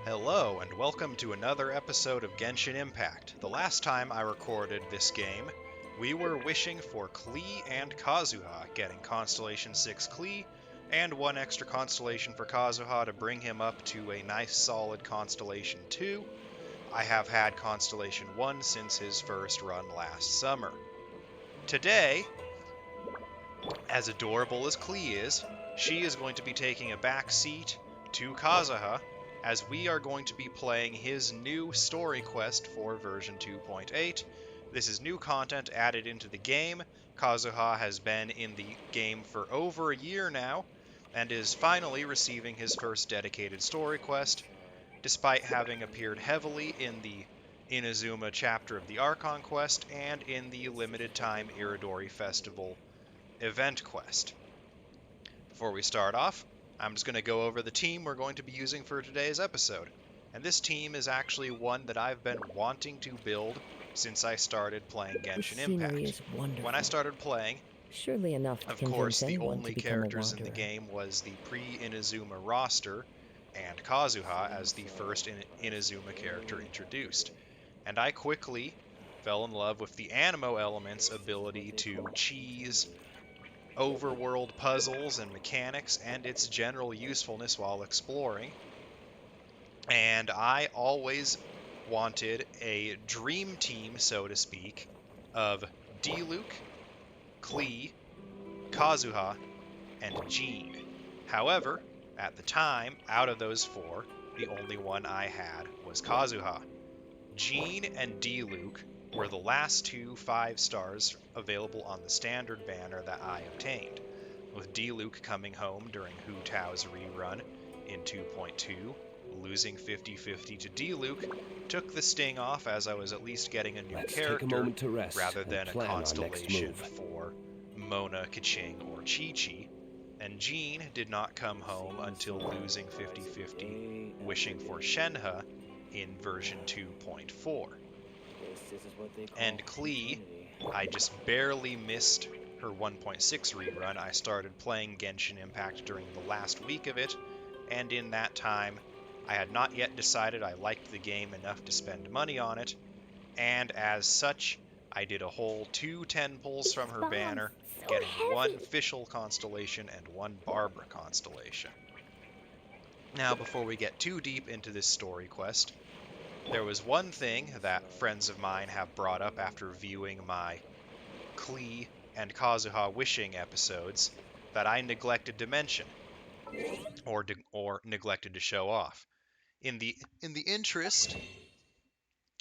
Hello, and welcome to another episode of Genshin Impact. The last time I recorded this game, we were wishing for Klee and Kazuha, getting Constellation 6 Klee and one extra constellation for Kazuha to bring him up to a nice solid Constellation 2. I have had Constellation 1 since his first run last summer. Today, as adorable as Klee is, she is going to be taking a back seat to Kazuha as we are going to be playing his new story quest for version 2.8. This is new content added into the game. Kazuha has been in the game for over a year now and is finally receiving his first dedicated story quest, despite having appeared heavily in the Inazuma chapter of the Archon quest and in the limited time Iridori Festival event quest. Before we start off, I'm just going to go over the team we're going to be using for today's episode. And this team is actually one that I've been wanting to build since I started playing This Genshin scenery Impact. is wonderful. When I started playing, Surely enough to of convince course, the anyone only to become a characters in the wanderer. game was the pre-Inazuma roster and Kazuha as the first Inazuma character introduced. And I quickly fell in love with the anemo element's ability to cheese overworld puzzles and mechanics and its general usefulness while exploring. And I always wanted a dream team, so to speak, of Diluc, Klee, Kazuha, and Jean. However, at the time, out of those four, the only one I had was Kazuha. Jean and Diluc were the last two 5 stars available on the standard banner that I obtained, with Diluc coming home during Hu Tao's rerun in 2.2. Losing 50-50 to Diluc took the sting off, as I was at least getting a new Let's take a character moment to rest rather and than a plan our next constellation move. for Mona, Keqing, or Chi-Chi. And Jean did not come home until losing 50-50, wishing for Shenhe in version 2.4. And Klee, I just barely missed her 1.6 rerun. I started playing Genshin Impact during the last week of it, and in that time, I had not yet decided I liked the game enough to spend money on it, and as such, I did a whole 2 10 pulls from her banner, getting one Fischl constellation and one Barbara constellation. Now, before we get too deep into this story quest, there was one thing that friends of mine have brought up after viewing my Klee and Kazuha wishing episodes that I neglected to mention, or neglected to show off. In the interest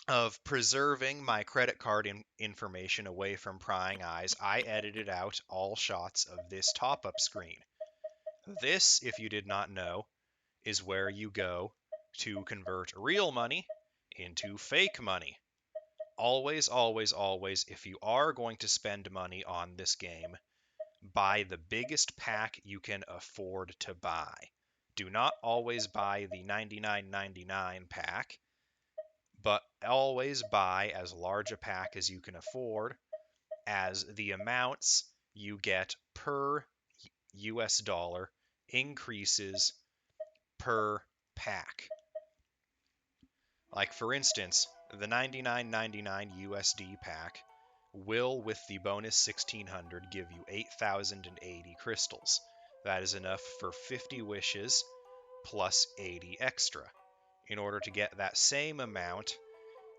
of preserving my credit card information away from prying eyes, I edited out all shots of this top-up screen. This, if you did not know, is where you go to convert real money into fake money. Always, always, always, if you are going to spend money on this game, buy the biggest pack you can afford to buy. Do not always buy the $99.99 pack, but always buy as large a pack as you can afford, as the amounts you get per US dollar increases per pack. Like, for instance, the $99.99 USD pack will, with the bonus 1600, give you 8,080 crystals. That is enough for 50 wishes plus 80 extra. In order to get that same amount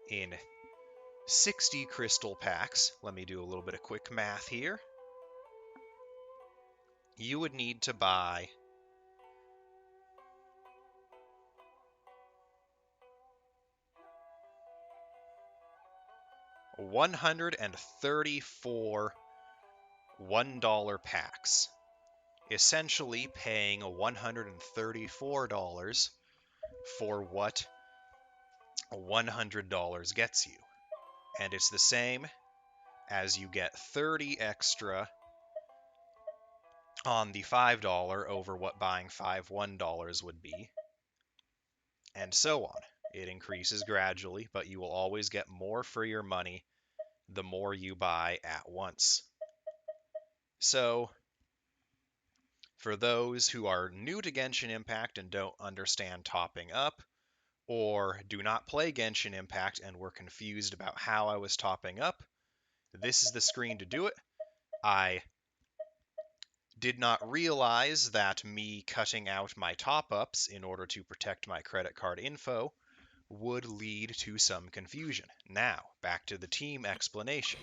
in 60 crystal packs, let me do a little bit of quick math here, you would need to buy 134 $1 packs, essentially paying $134 for what $100 gets you. And it's the same as you get 30 extra on the $5 over what buying 5 $1 would be, and so on. It increases gradually, but you will always get more for your money the more you buy at once. So, for those who are new to Genshin Impact and don't understand topping up, or do not play Genshin Impact and were confused about how I was topping up, this is the screen to do it. I did not realize that me cutting out my top-ups in order to protect my credit card info would lead to some confusion. Now, back to the team explanation.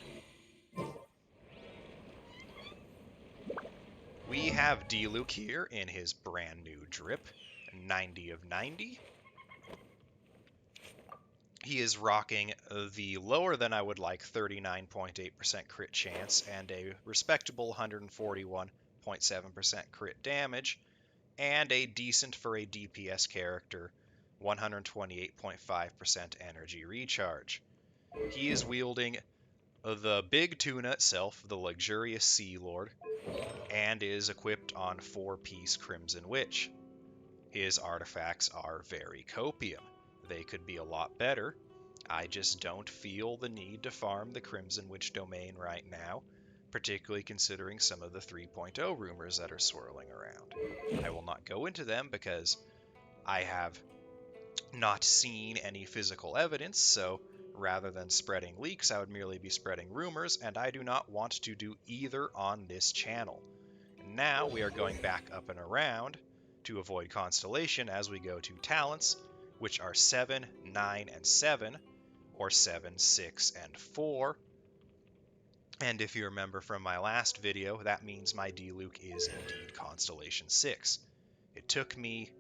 We have Diluc here in his brand new drip, 90 of 90. He is rocking the lower than I would like 39.8% crit chance and a respectable 141.7% crit damage, and a decent for a DPS character 128.5% energy recharge. He is wielding the big tuna itself, the luxurious Sea Lord, and is equipped on 4-piece Crimson Witch. His artifacts are very copium. They could be a lot better. I just don't feel the need to farm the Crimson Witch domain right now, particularly considering some of the 3.0 rumors that are swirling around. I will not go into them because I have not seen any physical evidence, so rather than spreading leaks, I would merely be spreading rumors, and I do not want to do either on this channel. Now we are going back up and around to avoid constellation as we go to talents, which are 7, 9, and 7, or 7, 6, and 4. And if you remember from my last video, that means my Diluc is indeed Constellation 6. It took me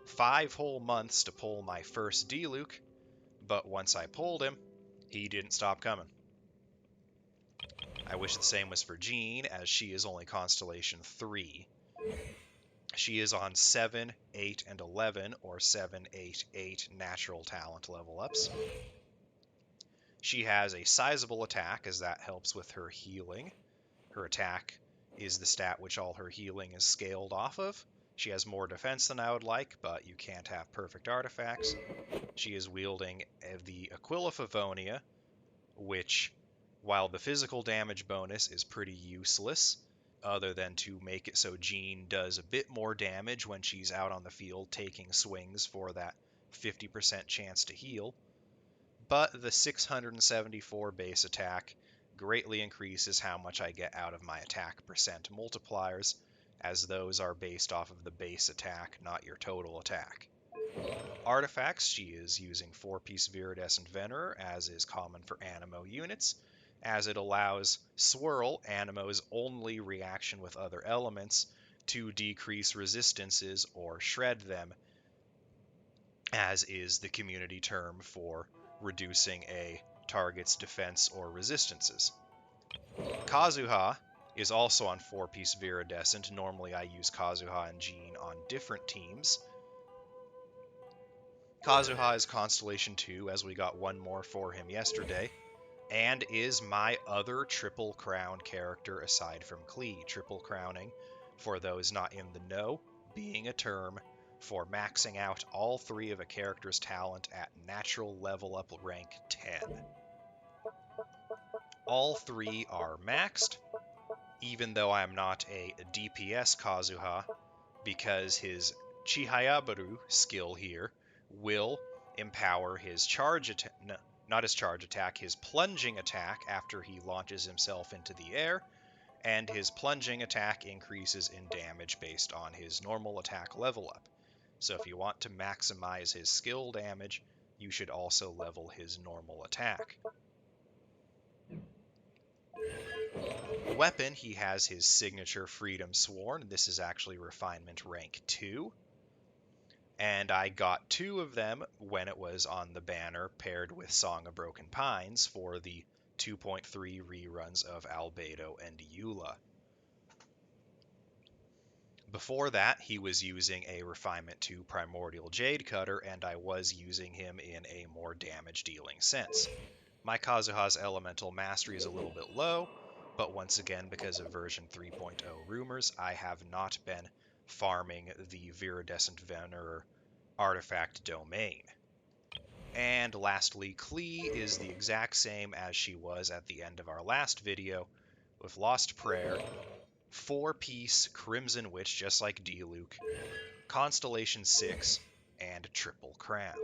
5 whole months to pull my first Diluc, but once I pulled him, he didn't stop coming. I wish the same was for Jean, as she is only Constellation 3. She is on 7, 8, and 11, or 7, 8, 8 natural talent level ups. She has a sizable attack, as that helps with her healing. Her attack is the stat which all her healing is scaled off of. She has more defense than I would like, but you can't have perfect artifacts. She is wielding the Aquila Favonia, which, while the physical damage bonus is pretty useless, other than to make it so Jean does a bit more damage when she's out on the field taking swings for that 50% chance to heal, but the 674 base attack greatly increases how much I get out of my attack percent multipliers, as those are based off of the base attack, not your total attack. Artifacts, she is using 4-piece Viridescent Venerer, as is common for anemo units, as it allows Swirl, Anemo's only reaction with other elements, to decrease resistances or shred them, as is the community term for reducing a target's defense or resistances. Kazuha is also on 4-piece Viridescent. Normally I use Kazuha and Jean on different teams. Kazuha is Constellation 2, as we got one more for him yesterday, and is my other Triple Crown character aside from Klee. Triple Crowning, for those not in the know, being a term for maxing out all 3 of a character's talent at natural level up rank 10. All 3 are maxed, even though I am not a DPS Kazuha, because his Chihayabaru skill here will empower his charge attack, no, not his charge attack, his plunging attack after he launches himself into the air, and his plunging attack increases in damage based on his normal attack level up. So if you want to maximize his skill damage, you should also level his normal attack. Weapon, he has his signature Freedom Sworn. This is actually Refinement rank 2. And I got 2 of them when it was on the banner paired with Song of Broken Pines for the 2.3 reruns of Albedo and Eula. Before that, he was using a Refinement 2 Primordial Jade Cutter, and I was using him in a more damage-dealing sense. My Kazuha's Elemental Mastery is a little bit low, but once again, because of version 3.0 rumors, I have not been farming the Viridescent Venerer artifact domain. And lastly, Klee is the exact same as she was at the end of our last video, with Lost Prayer, 4-piece Crimson Witch, just like Diluc, Constellation 6, and triple crowned.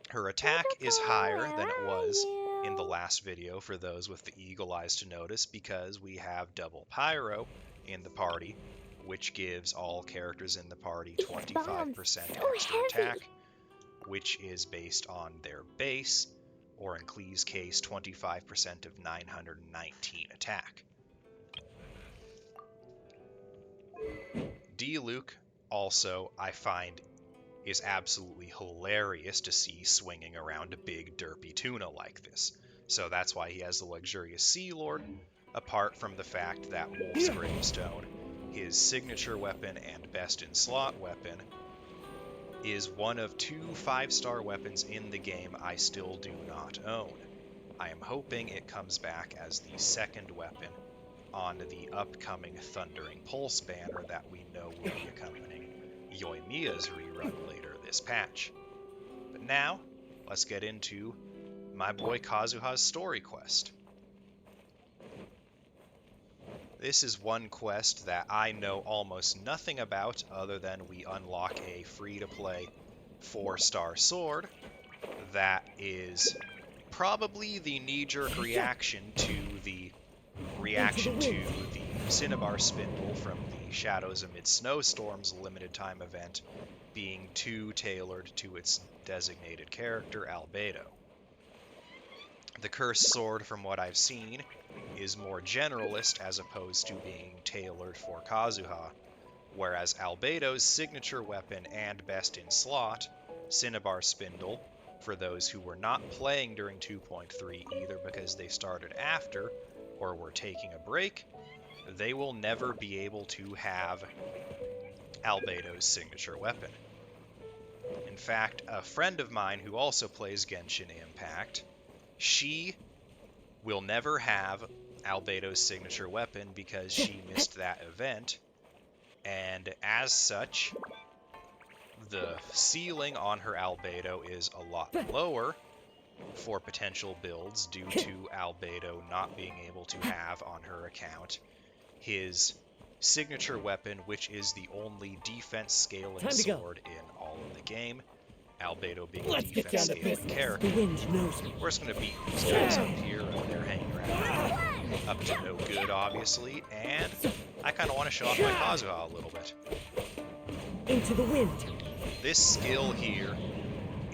Her attack is higher than it was in the last video for those with the eagle eyes to notice, because we have double pyro in the party, which gives all characters in the party 25% extra attack, which is based on their base, or in Klee's case, 25% of 919 attack. D-Luke also, I find, is absolutely hilarious to see swinging around a big derpy tuna like this. So that's why he has the luxurious Sea Lord, apart from the fact that Wolf's Gravestone, his signature weapon and best in slot weapon, is one of 2 5-star weapons in the game I still do not own. I am hoping it comes back as the second weapon on the upcoming Thundering Pulse banner that we know will be accompanying Yoimiya's rerun later this patch. But now, let's get into my boy Kazuha's story quest. This is one quest that I know almost nothing about other than we unlock a free-to-play 4-star sword that is probably the knee-jerk reaction to the Cinnabar Spindle from the Shadows Amid Snowstorms limited time event being too tailored to its designated character, Albedo. The Cursed Sword, from what I've seen, is more generalist as opposed to being tailored for Kazuha, whereas Albedo's signature weapon and best in slot, Cinnabar Spindle, for those who were not playing during 2.3 either because they started after or were taking a break, they will never be able to have Albedo's signature weapon. In fact, a friend of mine who also plays Genshin Impact, she will never have Albedo's signature weapon because she missed that event, and as such, the ceiling on her Albedo is a lot lower for potential builds due to Albedo not being able to have on her account his signature weapon, which is the only defense scaling sword in all of the game, Albedo being a defense scaling character. We're just going to beat these guys up here. They're hanging around up to no good, obviously, and I kind of want to show off my Kazuha a little bit. Into the wind. This skill here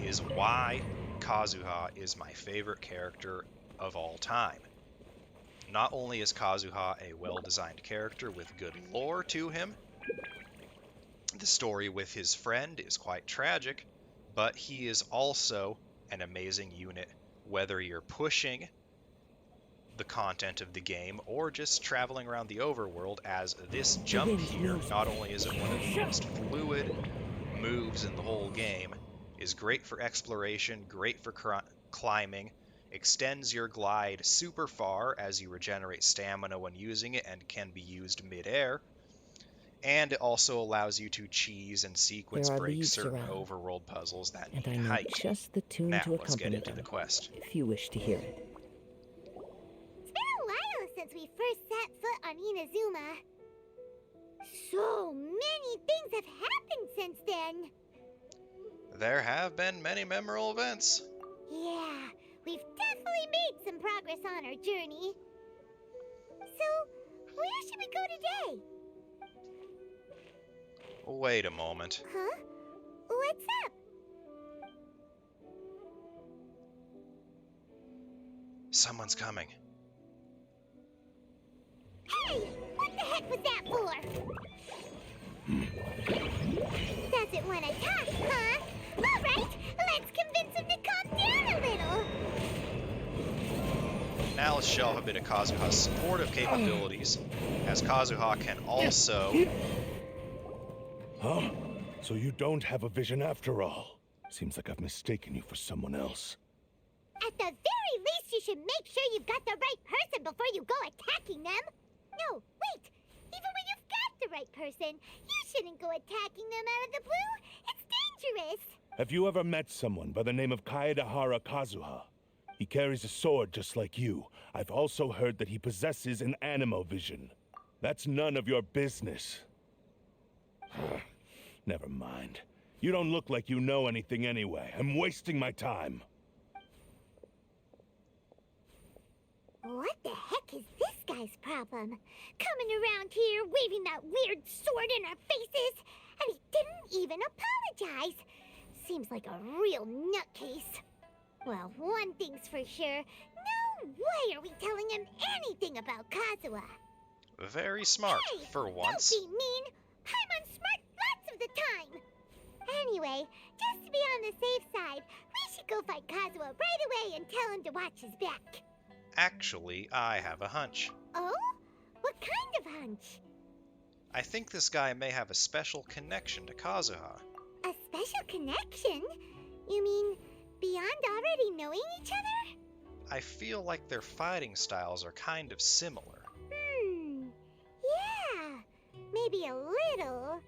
is why Kazuha is my favorite character of all time. Not only is Kazuha a well-designed character with good lore to him, the story with his friend is quite tragic, but he is also an amazing unit, whether you're pushing the content of the game or just traveling around the overworld, as this jump here, not only is it one of the most fluid moves in the whole game, is great for exploration, great for climbing, extends your glide super far as you regenerate stamina when using it and can be used mid-air, and it also allows you to cheese and sequence break certain overworld puzzles that need height. Just the tune now, to let's get into the quest. If you wish to hear it. It's been a while since we first set foot on Inazuma. So many things have happened since then. There have been many memorable events. Yeah, we've definitely made some progress on our journey. So, where should we go today? Wait a moment. Huh? What's up? Someone's coming. Hey! What the heck was that for? Doesn't want to talk, huh? Alright, let's convince him to calm down a little. Now let's show a bit of Kazuha's supportive capabilities, as Kazuha can also... Huh? So you don't have a vision after all? Seems like I've mistaken you for someone else. At the very least, you should make sure you've got the right person before you go attacking them. No, wait. Even when you've got the right person, you shouldn't go attacking them out of the blue. It's dangerous. Have you ever met someone by the name of Kaedehara Kazuha? He carries a sword just like you. I've also heard that he possesses an anemo vision. That's none of your business. Never mind. You don't look like you know anything anyway. I'm wasting my time. What the heck is this guy's problem? Coming around here, waving that weird sword in our faces, and he didn't even apologize. Seems like a real nutcase. Well, one thing's for sure. No way are we telling him anything about Kazuha. Very smart, Hey, for once. Don't be mean. I'm unsmart lots of the time. Anyway, just to be on the safe side, we should go find Kazuha right away and tell him to watch his back. Actually, I have a hunch. Oh? What kind of hunch? I think this guy may have a special connection to Kazuha. A special connection? You mean beyond already knowing each other? I feel like their fighting styles are kind of similar. Yeah, maybe a little.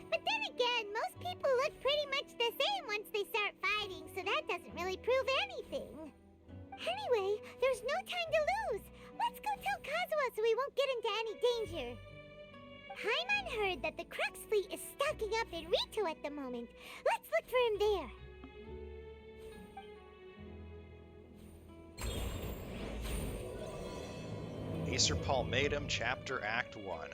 But then again, most people look pretty much the same once they start fighting, so that doesn't really prove anything. Anyway, there's no time to lose. Let's go tell Kazuha so we won't get into any danger. Paimon heard that the Crux fleet is stocking up in Rito at the moment. Let's look for him there. Acer Palmatum, Chapter Act 1.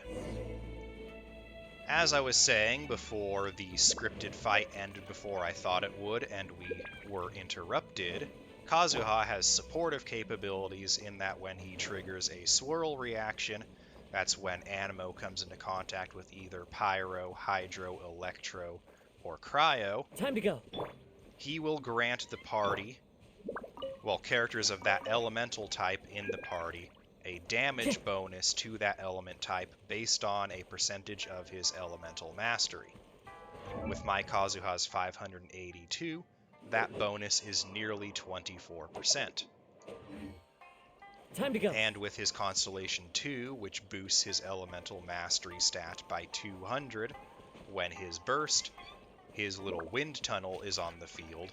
As I was saying before the scripted fight ended before I thought it would and we were interrupted, Kazuha has supportive capabilities in that when he triggers a swirl reaction, that's when anemo comes into contact with either pyro, hydro, electro, or cryo. Time to go. He will grant the party, well, characters of that elemental type in the party, a damage bonus to that element type based on a percentage of his elemental mastery. With my Kazuha's 582, that bonus is nearly 24%. Time to go. And with his Constellation 2, which boosts his elemental mastery stat by 200, when his burst, his little wind tunnel is on the field,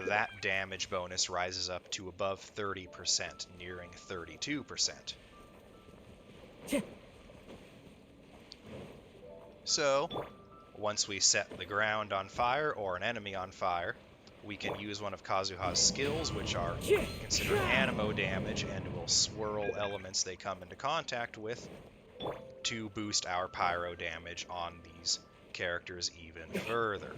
that damage bonus rises up to above 30%, nearing 32%. So, once we set the ground on fire or an enemy on fire, we can use one of Kazuha's skills, which are considered anemo damage and will swirl elements they come into contact with to boost our pyro damage on these characters even further.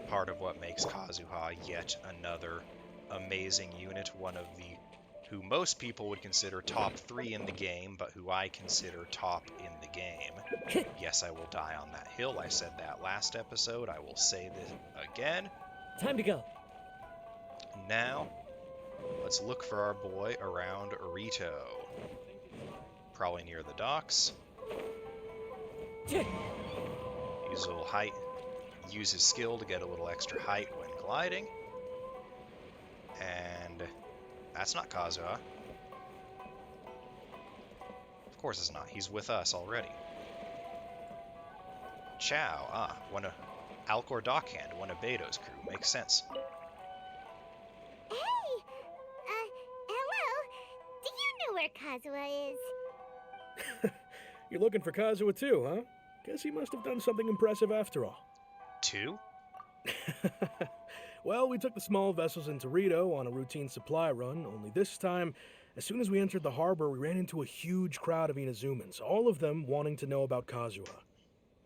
Part of what makes Kazuha yet another amazing unit, one of the who most people would consider top 3 in the game, but who I consider top in the game. Yes, I will die on that hill. I said that last episode. I will say this again. Time to go. Now, let's look for our boy around Rito. Probably near the docks. Use a little height. Use his skill to get a little extra height when gliding. And that's not Kazuha. Of course it's not. He's with us already. Chow. One of Alcor Dockhand, one of Beto's crew. Makes sense. Hey! Hello? Do you know where Kazuha is? You're looking for Kazuha too, huh? Guess he must have done something impressive after all. 2? Well, we took the small vessels into Rito on a routine supply run, only this time, as soon as we entered the harbor, we ran into a huge crowd of Inazumans, all of them wanting to know about Kazuha.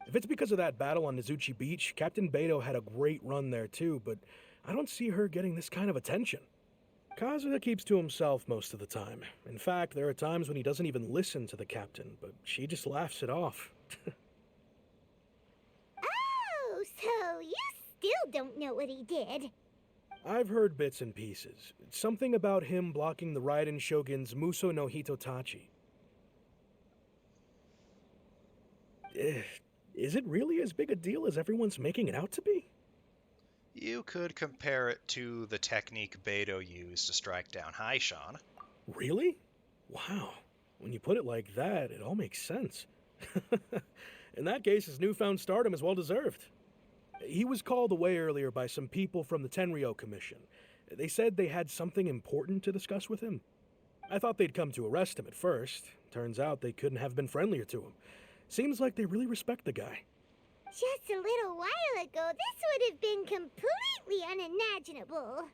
If it's because of that battle on Nizuchi Beach, Captain Beto had a great run there too, but I don't see her getting this kind of attention. Kazuha keeps to himself most of the time. In fact, there are times when he doesn't even listen to the captain, but she just laughs it off. Oh, so you still don't know what he did. I've heard bits and pieces. Something about him blocking the Raiden Shogun's Muso no Hitotachi. Is it really as big a deal as everyone's making it out to be? You could compare it to the technique Beto used to strike down Haishan. Really? Wow. When you put it like that, it all makes sense. In that case, his newfound stardom is well deserved. He was called away earlier by some people from the Tenryo Commission. They said they had something important to discuss with him. I thought they'd come to arrest him at first. Turns out they couldn't have been friendlier to him. Seems like they really respect the guy. Just a little while ago, this would have been completely unimaginable.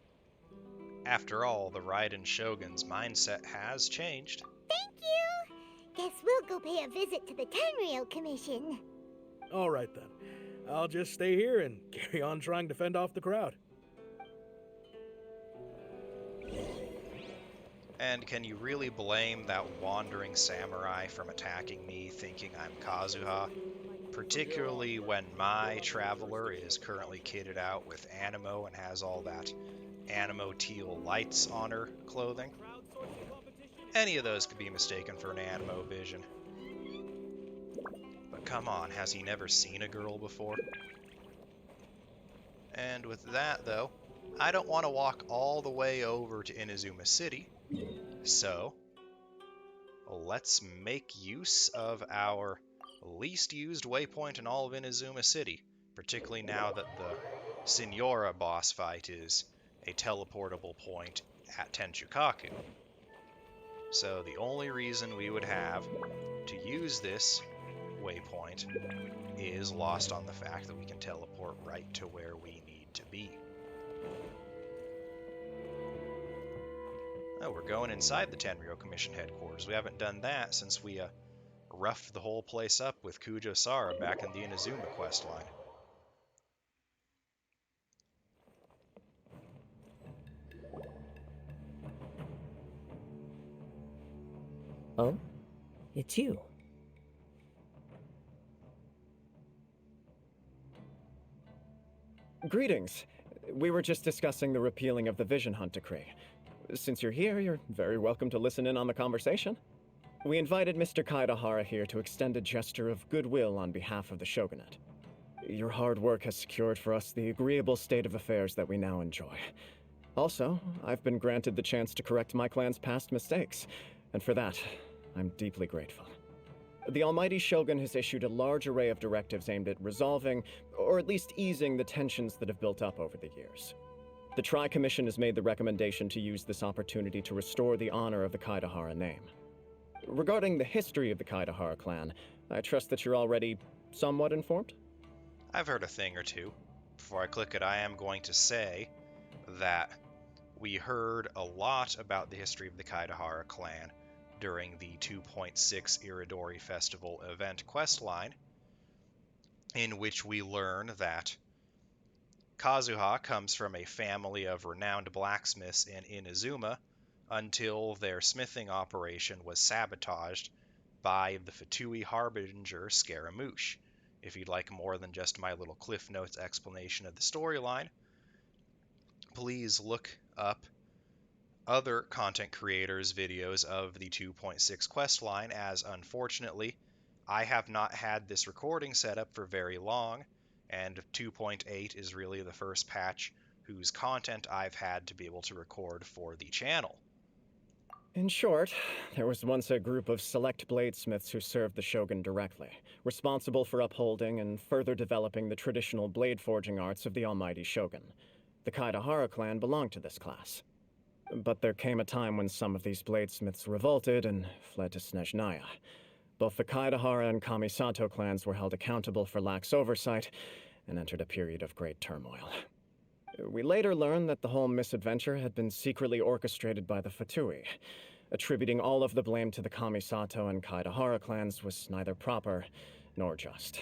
After all, the Raiden Shogun's mindset has changed. Thank you! Guess we'll go pay a visit to the Tenryou Commission. All right then. I'll just stay here and carry on trying to fend off the crowd. And can you really blame that wandering samurai from attacking me thinking I'm Kazuha? Particularly when my traveler is currently kitted out with anemo and has all that anemo teal lights on her clothing. Any of those could be mistaken for an anemo vision. But come on, has he never seen a girl before? And with that, though, I don't want to walk all the way over to Inazuma City, so let's make use of our least used waypoint in all of Inazuma City, particularly now that the Signora boss fight is a teleportable point at Tenchukaku. So the only reason we would have to use this waypoint is lost on the fact that we can teleport right to where we need to be. Oh, we're going inside the Tenryou Commission headquarters. We haven't done that since we roughed the whole place up with Kujo-Sara back in the Inazuma questline. Oh? It's you. Greetings. We were just discussing the repealing of the Vision Hunt Decree. Since you're here, you're very welcome to listen in on the conversation. We invited Mr. Kaedehara here to extend a gesture of goodwill on behalf of the Shogunate. Your hard work has secured for us the agreeable state of affairs that we now enjoy. Also, I've been granted the chance to correct my clan's past mistakes, and for that, I'm deeply grateful. The Almighty Shogun has issued a large array of directives aimed at resolving, or at least easing, the tensions that have built up over the years. The Tri-Commission has made the recommendation to use this opportunity to restore the honor of the Kaedehara name. Regarding the history of the Kaedehara clan, I trust that you're already somewhat informed? I've heard a thing or two. Before I click it, I am going to say that we heard a lot about the history of the Kaedehara clan during the 2.6 Iridori Festival event questline, in which we learn that Kazuha comes from a family of renowned blacksmiths in Inazuma until their smithing operation was sabotaged by the Fatui Harbinger Scaramouche. If you'd like more than just my little Cliff Notes explanation of the storyline, please look up other content creators' videos of the 2.6 questline, as unfortunately I have not had this recording set up for very long, and 2.8 is really the first patch whose content I've had to be able to record for the channel. In short, there was once a group of select bladesmiths who served the Shogun directly, responsible for upholding and further developing the traditional blade forging arts of the Almighty Shogun. The Kaedehara clan belonged to this class. But there came a time when some of these bladesmiths revolted and fled to Snezhnaya. Both the Kaedehara and Kamisato clans were held accountable for lax oversight and entered a period of great turmoil. We later learned that the whole misadventure had been secretly orchestrated by the Fatui. Attributing all of the blame to the Kamisato and Kaedehara clans was neither proper nor just.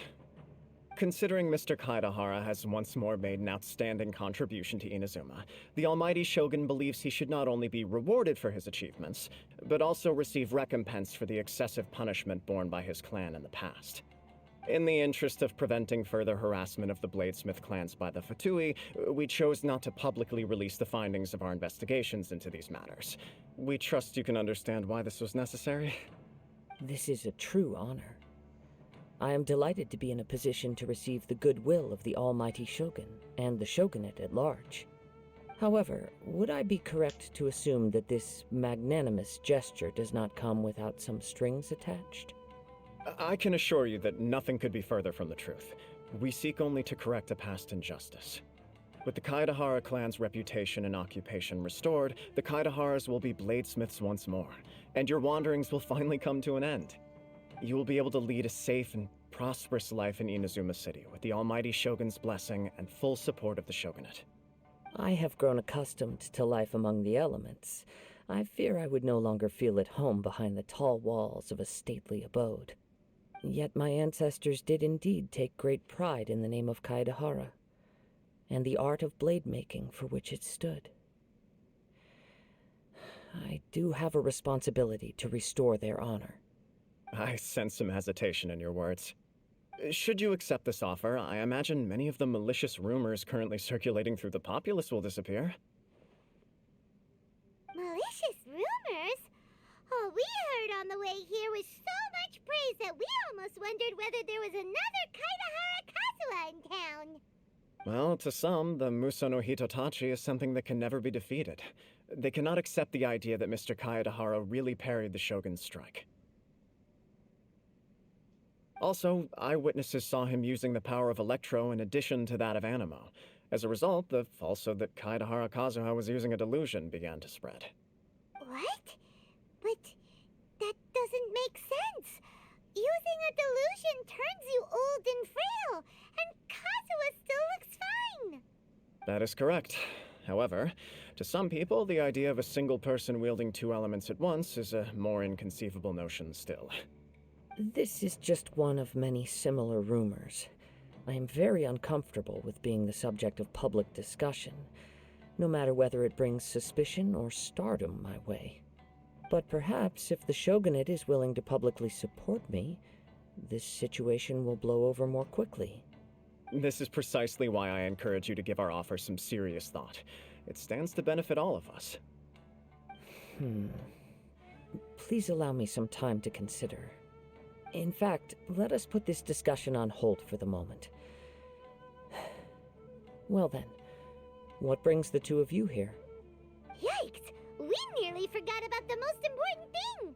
Considering Mr. Kaedehara has once more made an outstanding contribution to Inazuma, the Almighty Shogun believes he should not only be rewarded for his achievements, but also receive recompense for the excessive punishment borne by his clan in the past. In the interest of preventing further harassment of the Bladesmith clans by the Fatui, we chose not to publicly release the findings of our investigations into these matters. We trust you can understand why this was necessary. This is a true honor. I am delighted to be in a position to receive the goodwill of the Almighty Shogun and the Shogunate at large. However, would I be correct to assume that this magnanimous gesture does not come without some strings attached? I can assure you that nothing could be further from the truth. We seek only to correct a past injustice. With the Kaedehara clan's reputation and occupation restored, the Kaedeharas will be bladesmiths once more, and your wanderings will finally come to an end. you will be able to lead a safe and prosperous life in Inazuma City with the Almighty Shogun's blessing and full support of the Shogunate. I have grown accustomed to life among the elements. I fear I would no longer feel at home behind the tall walls of a stately abode. Yet my ancestors did indeed take great pride in the name of Kaedehara, and the art of blade making for which it stood. I do have a responsibility to restore their honor. I sense some hesitation in your words. Should you accept this offer, I imagine many of the malicious rumors currently circulating through the populace will disappear. Malicious rumors? All we heard on the way here was so much praise that we almost wondered whether there was another Kaedehara Kazuha in town. Well, to some, the Muso no Hitotachi is something that can never be defeated. They cannot accept the idea that Mr. Kaedehara really parried the Shogun's strike. Also, eyewitnesses saw him using the power of Electro in addition to that of Anemo. As a result, the falsehood that Kaedehara Kazuha was using a delusion began to spread. What? But that doesn't make sense. Using a delusion turns you old and frail, and Kazuha still looks fine. That is correct. However, to some people, the idea of a single person wielding two elements at once is a more inconceivable notion still. This is just one of many similar rumors. I am very uncomfortable with being the subject of public discussion, no matter whether it brings suspicion or stardom my way. But perhaps if the Shogunate is willing to publicly support me, this situation will blow over more quickly. This is precisely why I encourage you to give our offer some serious thought. It stands to benefit all of us. Please allow me some time to consider. In fact, let us put this discussion on hold for the moment. Well then, what brings the two of you here? Yikes! We nearly forgot about the most important thing!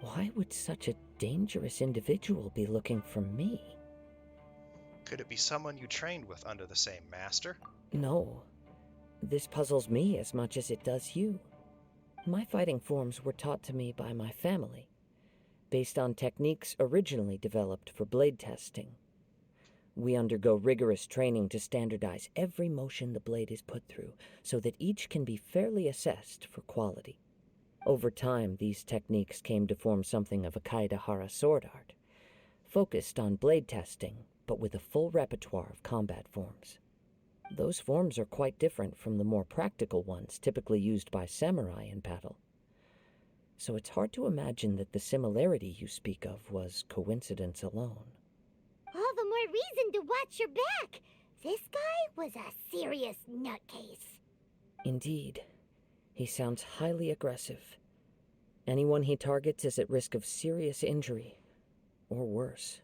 Why would such a dangerous individual be looking for me? Could it be someone you trained with under the same master? No. This puzzles me as much as it does you. My fighting forms were taught to me by my family, based on techniques originally developed for blade testing. We undergo rigorous training to standardize every motion the blade is put through, so that each can be fairly assessed for quality. Over time, these techniques came to form something of a Kaedehara sword art, focused on blade testing, but with a full repertoire of combat forms. Those forms are quite different from the more practical ones typically used by samurai in battle. So it's hard to imagine that the similarity you speak of was coincidence alone. All the more reason to watch your back! This guy was a serious nutcase. Indeed. He sounds highly aggressive. Anyone he targets is at risk of serious injury, or worse.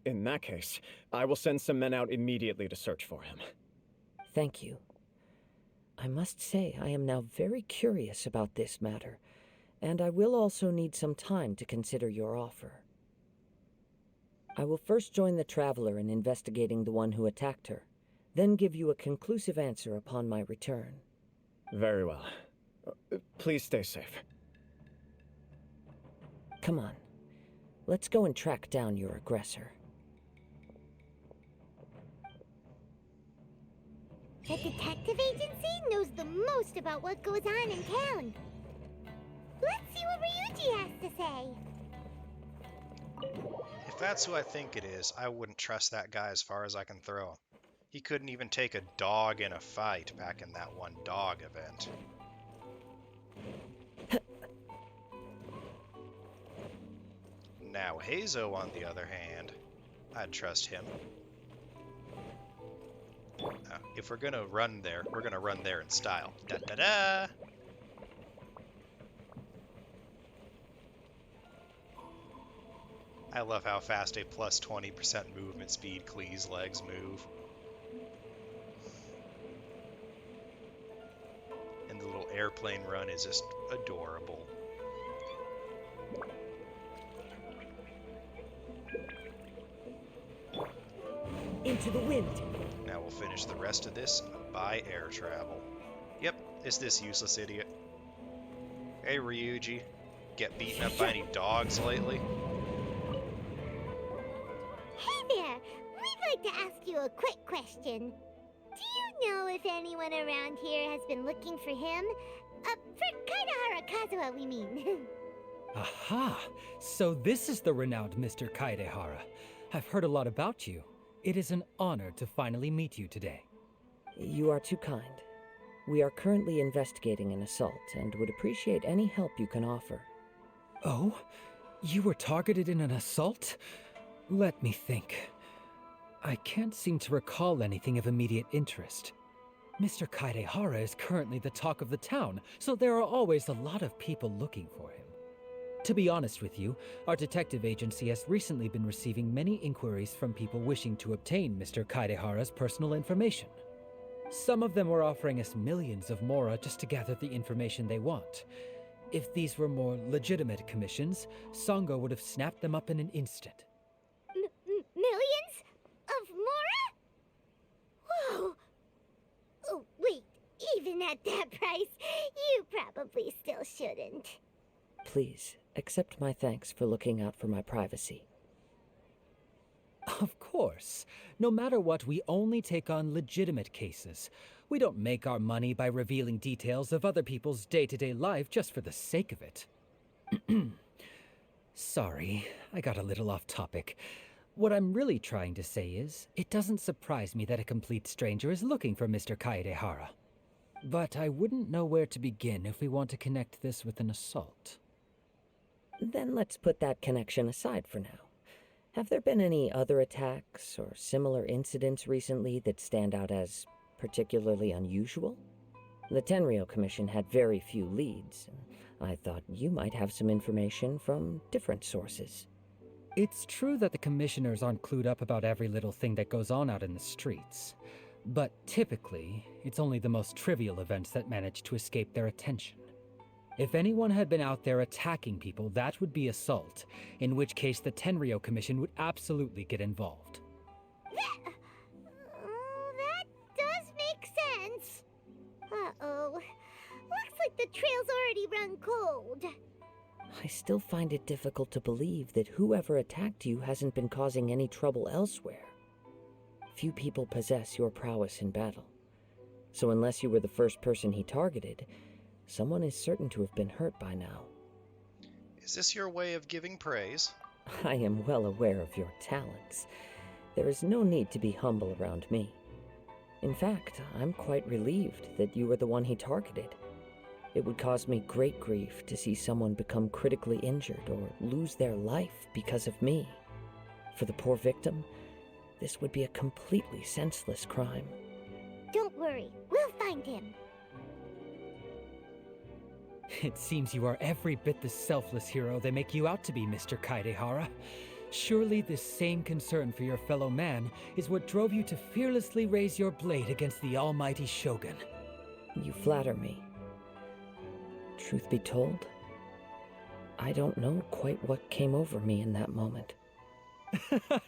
In that case, I will send some men out immediately to search for him. Thank you. I must say I am now very curious about this matter, and I will also need some time to consider your offer. I will first join the Traveler in investigating the one who attacked her, then give you a conclusive answer upon my return. Very well. Please stay safe. Come on. Let's go and track down your aggressor. The detective agency knows the most about what goes on in town. Let's see what Ryuji has to say. If that's who I think it is, I wouldn't trust that guy as far as I can throw. He couldn't even take a dog in a fight back in that one dog event. Now Heizo, on the other hand, I'd trust him. If we're gonna run there, we're gonna run there in style. Da-da-da! I love how fast a plus 20% movement speed Klee's legs move. And the little airplane run is just adorable. Into the wind! Now we'll finish the rest of this by air travel. Yep, it's this useless idiot. Hey, Ryuji. Get beaten up by any dogs lately? Hey there! We'd like to ask you a quick question. Do you know if anyone around here has been looking for him? For Kaedehara Kazuha, we mean. Aha! So this is the renowned Mr. Kaedehara. I've heard a lot about you. It is an honor to finally meet you today. You are too kind. We are currently investigating an assault and would appreciate any help you can offer. Oh? You were targeted in an assault? Let me think. I can't seem to recall anything of immediate interest. Mr. Kaedehara is currently the talk of the town, so there are always a lot of people looking for him. To be honest with you, our detective agency has recently been receiving many inquiries from people wishing to obtain Mr. Kaedehara's personal information. Some of them were offering us millions of mora just to gather the information they want. If these were more legitimate commissions, Sango would have snapped them up in an instant. Millions? Of mora? Whoa! Oh, wait, even at that price, you probably still shouldn't. Please, accept my thanks for looking out for my privacy. Of course. No matter what, we only take on legitimate cases. We don't make our money by revealing details of other people's day-to-day life just for the sake of it. Sorry, I got a little off topic. What I'm really trying to say is, it doesn't surprise me that a complete stranger is looking for Mr. Kaedehara. But I wouldn't know where to begin if we want to connect this with an assault. Then let's put that connection aside for now. Have there been any other attacks or similar incidents recently that stand out as particularly unusual? The Tenryou Commission had very few leads, and I thought you might have some information from different sources. It's true that the commissioners aren't clued up about every little thing that goes on out in the streets. But typically, it's only the most trivial events that manage to escape their attention. If anyone had been out there attacking people, that would be assault, in which case the Tenryou Commission would absolutely get involved. That does make sense. Uh-oh. Looks like the trail's already run cold. I still find it difficult to believe that whoever attacked you hasn't been causing any trouble elsewhere. Few people possess your prowess in battle. So unless you were the first person he targeted, someone is certain to have been hurt by now. Is this your way of giving praise? I am well aware of your talents. There is no need to be humble around me. In fact, I'm quite relieved that you were the one he targeted. It would cause me great grief to see someone become critically injured or lose their life because of me. For the poor victim, this would be a completely senseless crime. Don't worry, we'll find him. It seems you are every bit the selfless hero they make you out to be, Mr. Kaedehara. Surely this same concern for your fellow man is what drove you to fearlessly raise your blade against the almighty Shogun. You flatter me. Truth be told, I don't know quite what came over me in that moment.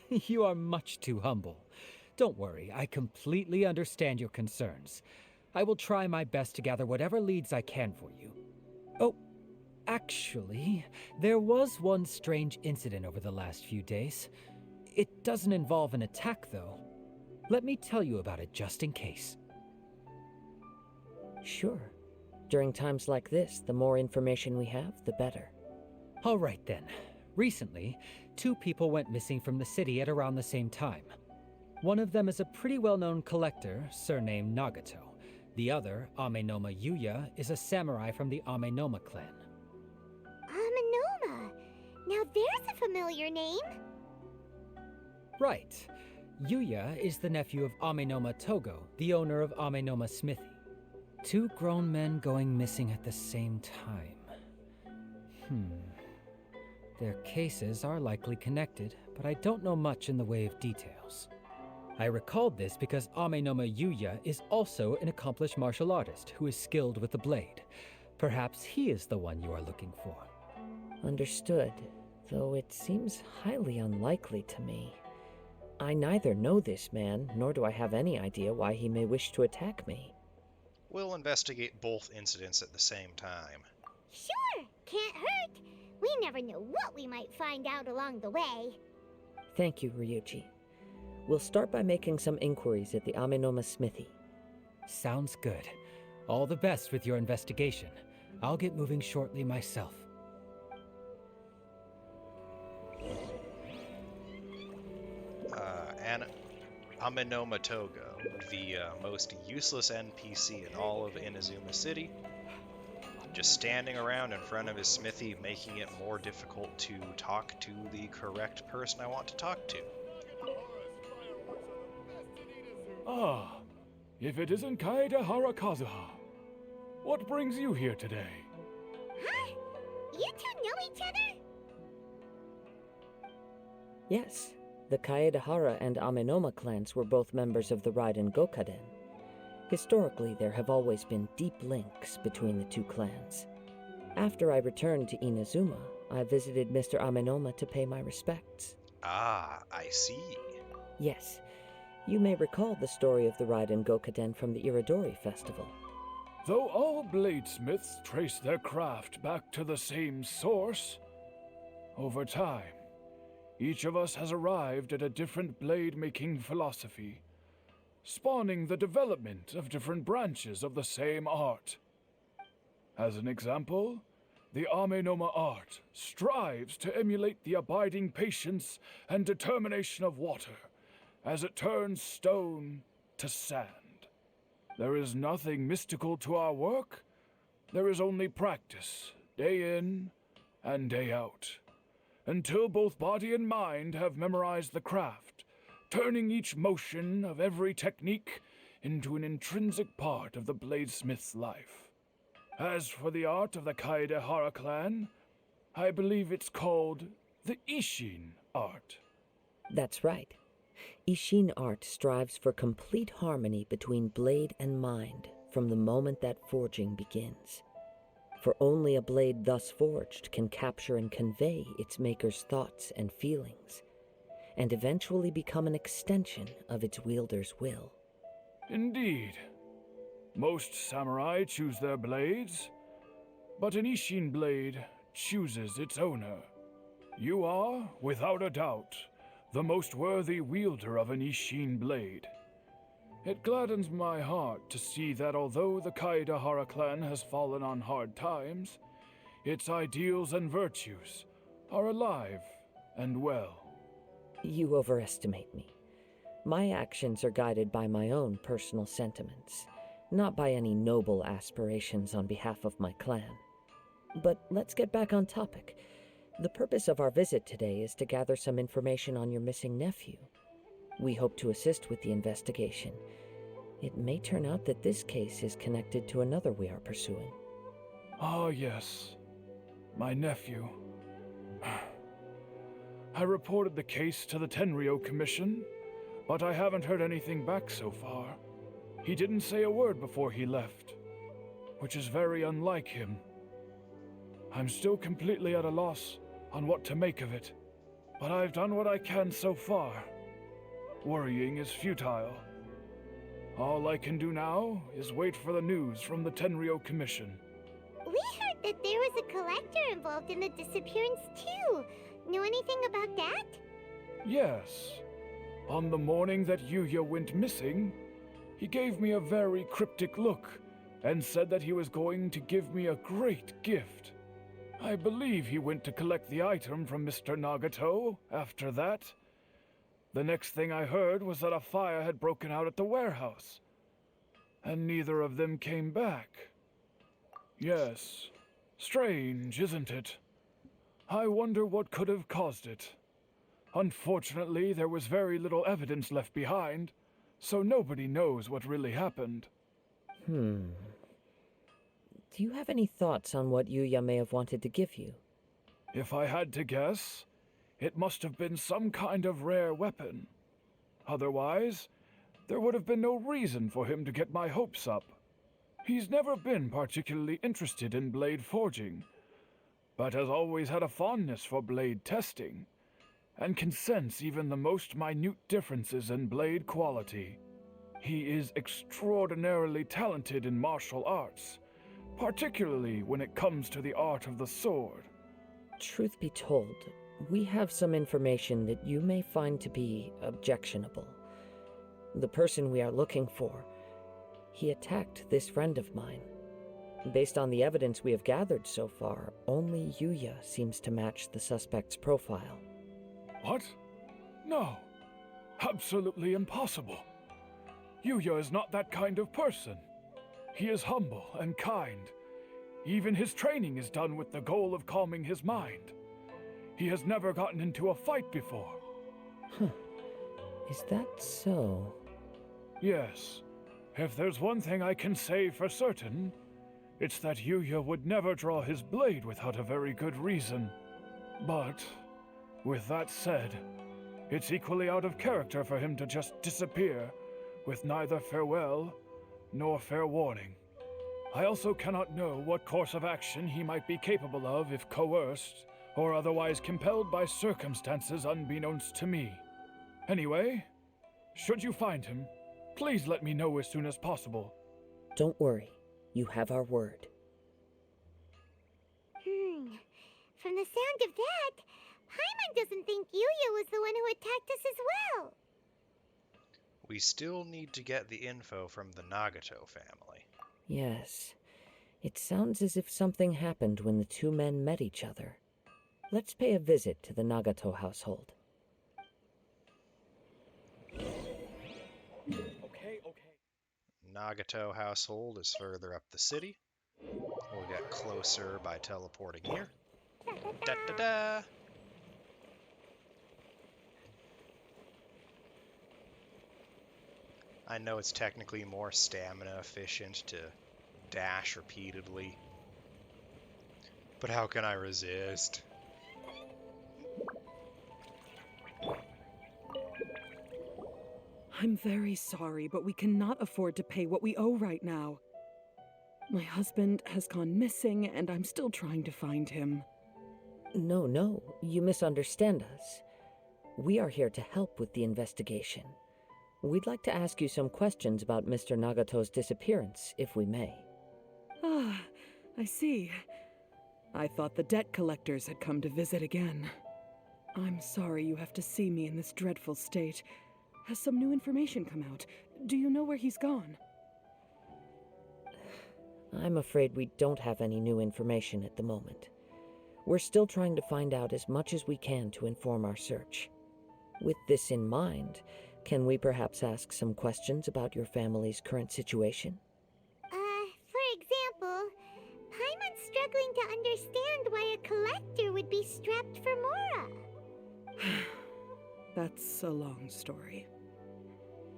You are much too humble. Don't worry, I completely understand your concerns. I will try my best to gather whatever leads I can for you. Oh, actually, there was one strange incident over the last few days. It doesn't involve an attack, though. Let me tell you about it just in case. Sure. During times like this, the more information we have, the better. All right, then. Recently, 2 people went missing from the city at around the same time. One of them is a pretty well-known collector, surnamed Nagato. The other, Amenoma Yuya, is a samurai from the Amenoma clan. Amenoma! Now there's a familiar name. Right. Yuya is the nephew of Amenoma Togo, the owner of Amenoma Smithy. 2 grown men going missing at the same time. Their cases are likely connected, but I don't know much in the way of details. I recalled this because Amenoma Yuya is also an accomplished martial artist who is skilled with the blade. Perhaps he is the one you are looking for. Understood, though it seems highly unlikely to me. I neither know this man, nor do I have any idea why he may wish to attack me. We'll investigate both incidents at the same time. Sure, can't hurt. We never know what we might find out along the way. Thank you, Ryuji. We'll start by making some inquiries at the Amenoma smithy. Sounds good. All the best with your investigation. I'll get moving shortly myself. And Amenoma Togo, the most useless NPC in all of Inazuma City, just standing around in front of his smithy, making it more difficult to talk to the correct person I want to talk to. Ah, if it isn't Kaedehara Kazuha. What brings you here today? Huh? You two know each other? Yes, the Kaedehara and Amenoma clans were both members of the Raiden Gokaden. Historically, there have always been deep links between the two clans. After I returned to Inazuma, I visited Mr. Amenoma to pay my respects. Ah, I see. Yes, you may recall the story of the Raiden Gokaden from the Iridori Festival. Though all bladesmiths trace their craft back to the same source, over time, each of us has arrived at a different blade-making philosophy, spawning the development of different branches of the same art. As an example, the Amenoma art strives to emulate the abiding patience and determination of water as it turns stone to sand. There is nothing mystical to our work. There is only practice, day in and day out, until both body and mind have memorized the craft, turning each motion of every technique into an intrinsic part of the bladesmith's life. As for the art of the Kaedehara clan, I believe it's called the Ishin art. That's right. Ishin art strives for complete harmony between blade and mind from the moment that forging begins. For only a blade thus forged can capture and convey its maker's thoughts and feelings, and eventually become an extension of its wielder's will. Indeed. Most samurai choose their blades, but an Ishin blade chooses its owner. You are, without a doubt, the most worthy wielder of an Ishin blade. It gladdens my heart to see that although the Kaedehara clan has fallen on hard times, its ideals and virtues are alive and well. You overestimate me. My actions are guided by my own personal sentiments, not by any noble aspirations on behalf of my clan. But let's get back on topic. The purpose of our visit today is to gather some information on your missing nephew. We hope to assist with the investigation. It may turn out that this case is connected to another we are pursuing. Ah, yes. My nephew. I reported the case to the Tenryo Commission, but I haven't heard anything back so far. He didn't say a word before he left, which is very unlike him. I'm still completely at a loss on what to make of it, but I've done what I can so far. Worrying is futile. All I can do now is wait for the news from the Tenryo Commission. We heard that there was a collector involved in the disappearance too. Know anything about that? Yes. On the morning that Yuya went missing, he gave me a very cryptic look and said that he was going to give me a great gift. I believe he went to collect the item from Mr. Nagato after that. The next thing I heard was that a fire had broken out at the warehouse, and neither of them came back. Yes, strange, isn't it? I wonder what could have caused it. Unfortunately, there was very little evidence left behind, so nobody knows what really happened. Do you have any thoughts on what Yuya may have wanted to give you? If I had to guess, it must have been some kind of rare weapon. Otherwise, there would have been no reason for him to get my hopes up. He's never been particularly interested in blade forging, but has always had a fondness for blade testing, and can sense even the most minute differences in blade quality. He is extraordinarily talented in martial arts, particularly when it comes to the art of the sword. Truth be told, we have some information that you may find to be objectionable. The person we are looking for, he attacked this friend of mine. Based on the evidence we have gathered so far, only Yuya seems to match the suspect's profile. What? No. Absolutely impossible. Yuya is not that kind of person. He is humble and kind. Even his training is done with the goal of calming his mind. He has never gotten into a fight before. Huh. Is that so? Yes. If there's one thing I can say for certain, it's that Yuya would never draw his blade without a very good reason. But, with that said, it's equally out of character for him to just disappear, with neither farewell nor fair warning. I also cannot know what course of action he might be capable of if coerced, or otherwise compelled by circumstances unbeknownst to me. Anyway, should you find him, please let me know as soon as possible. Don't worry. You have our word. From the sound of that, Paimon doesn't think Yuya was the one who attacked us as well. We still need to get the info from the Nagato family. Yes. It sounds as if something happened when the two men met each other. Let's pay a visit to the Nagato household. Nagato household is further up the city. We'll get closer by teleporting here. Da-da-da! I know it's technically more stamina efficient to dash repeatedly, but how can I resist? I'm very sorry, but we cannot afford to pay what we owe right now. My husband has gone missing, and I'm still trying to find him. No, you misunderstand us. We are here to help with the investigation. We'd like to ask you some questions about Mr. Nagato's disappearance, if we may. Ah, I see. I thought the debt collectors had come to visit again. I'm sorry you have to see me in this dreadful state. Has some new information come out? Do you know where he's gone? I'm afraid we don't have any new information at the moment. We're still trying to find out as much as we can to inform our search. With this in mind, can we perhaps ask some questions about your family's current situation? For example, Paimon's struggling to understand why a collector would be strapped for Mora. That's a long story.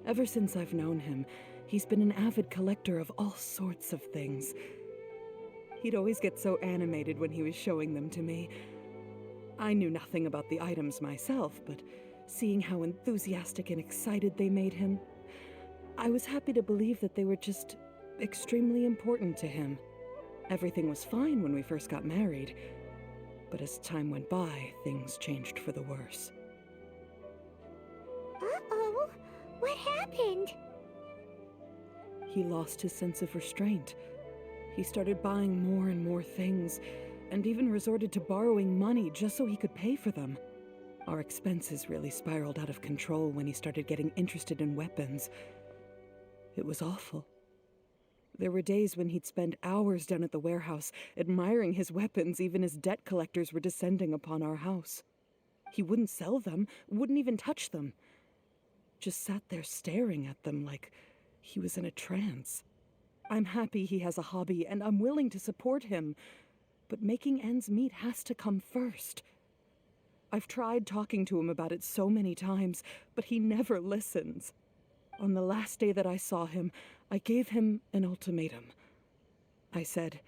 Ever since I've known him, he's been an avid collector of all sorts of things. He'd always get so animated when he was showing them to me. I knew nothing about the items myself, but seeing how enthusiastic and excited they made him, I was happy to believe that they were just extremely important to him. Everything was fine when we first got married, but as time went by, things changed for the worse. Uh-oh, what happened? He lost his sense of restraint. He started buying more and more things, and even resorted to borrowing money just so he could pay for them. Our expenses really spiraled out of control when he started getting interested in weapons. It was awful. There were days when he'd spend hours down at the warehouse, admiring his weapons even as debt collectors were descending upon our house. He wouldn't sell them, wouldn't even touch them. Just sat there staring at them like he was in a trance. I'm happy he has a hobby, and I'm willing to support him, but making ends meet has to come first. I've tried talking to him about it so many times, but he never listens. On the last day that I saw him, I gave him an ultimatum. I said,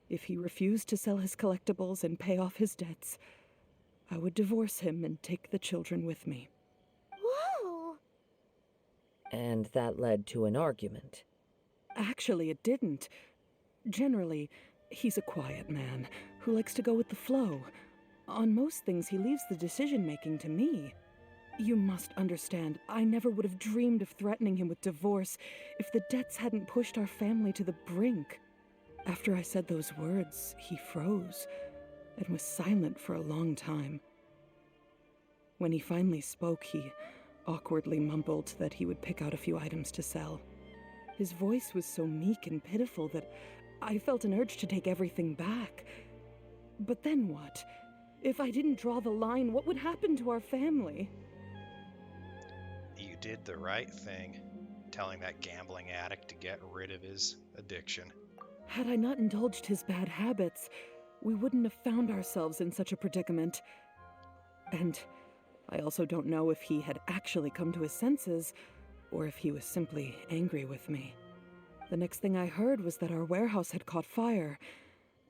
if he refused to sell his collectibles and pay off his debts, I would divorce him and take the children with me. Whoa! And that led to an argument. Actually, it didn't. Generally, he's a quiet man who likes to go with the flow. On most things, he leaves the decision-making to me. You must understand, I never would have dreamed of threatening him with divorce if the debts hadn't pushed our family to the brink. After I said those words, he froze and was silent for a long time. When he finally spoke, he awkwardly mumbled that he would pick out a few items to sell. His voice was so meek and pitiful that I felt an urge to take everything back. But then what? If I didn't draw the line, what would happen to our family? You did the right thing, telling that gambling addict to get rid of his addiction. Had I not indulged his bad habits, we wouldn't have found ourselves in such a predicament. And I also don't know if he had actually come to his senses, or if he was simply angry with me. The next thing I heard was that our warehouse had caught fire,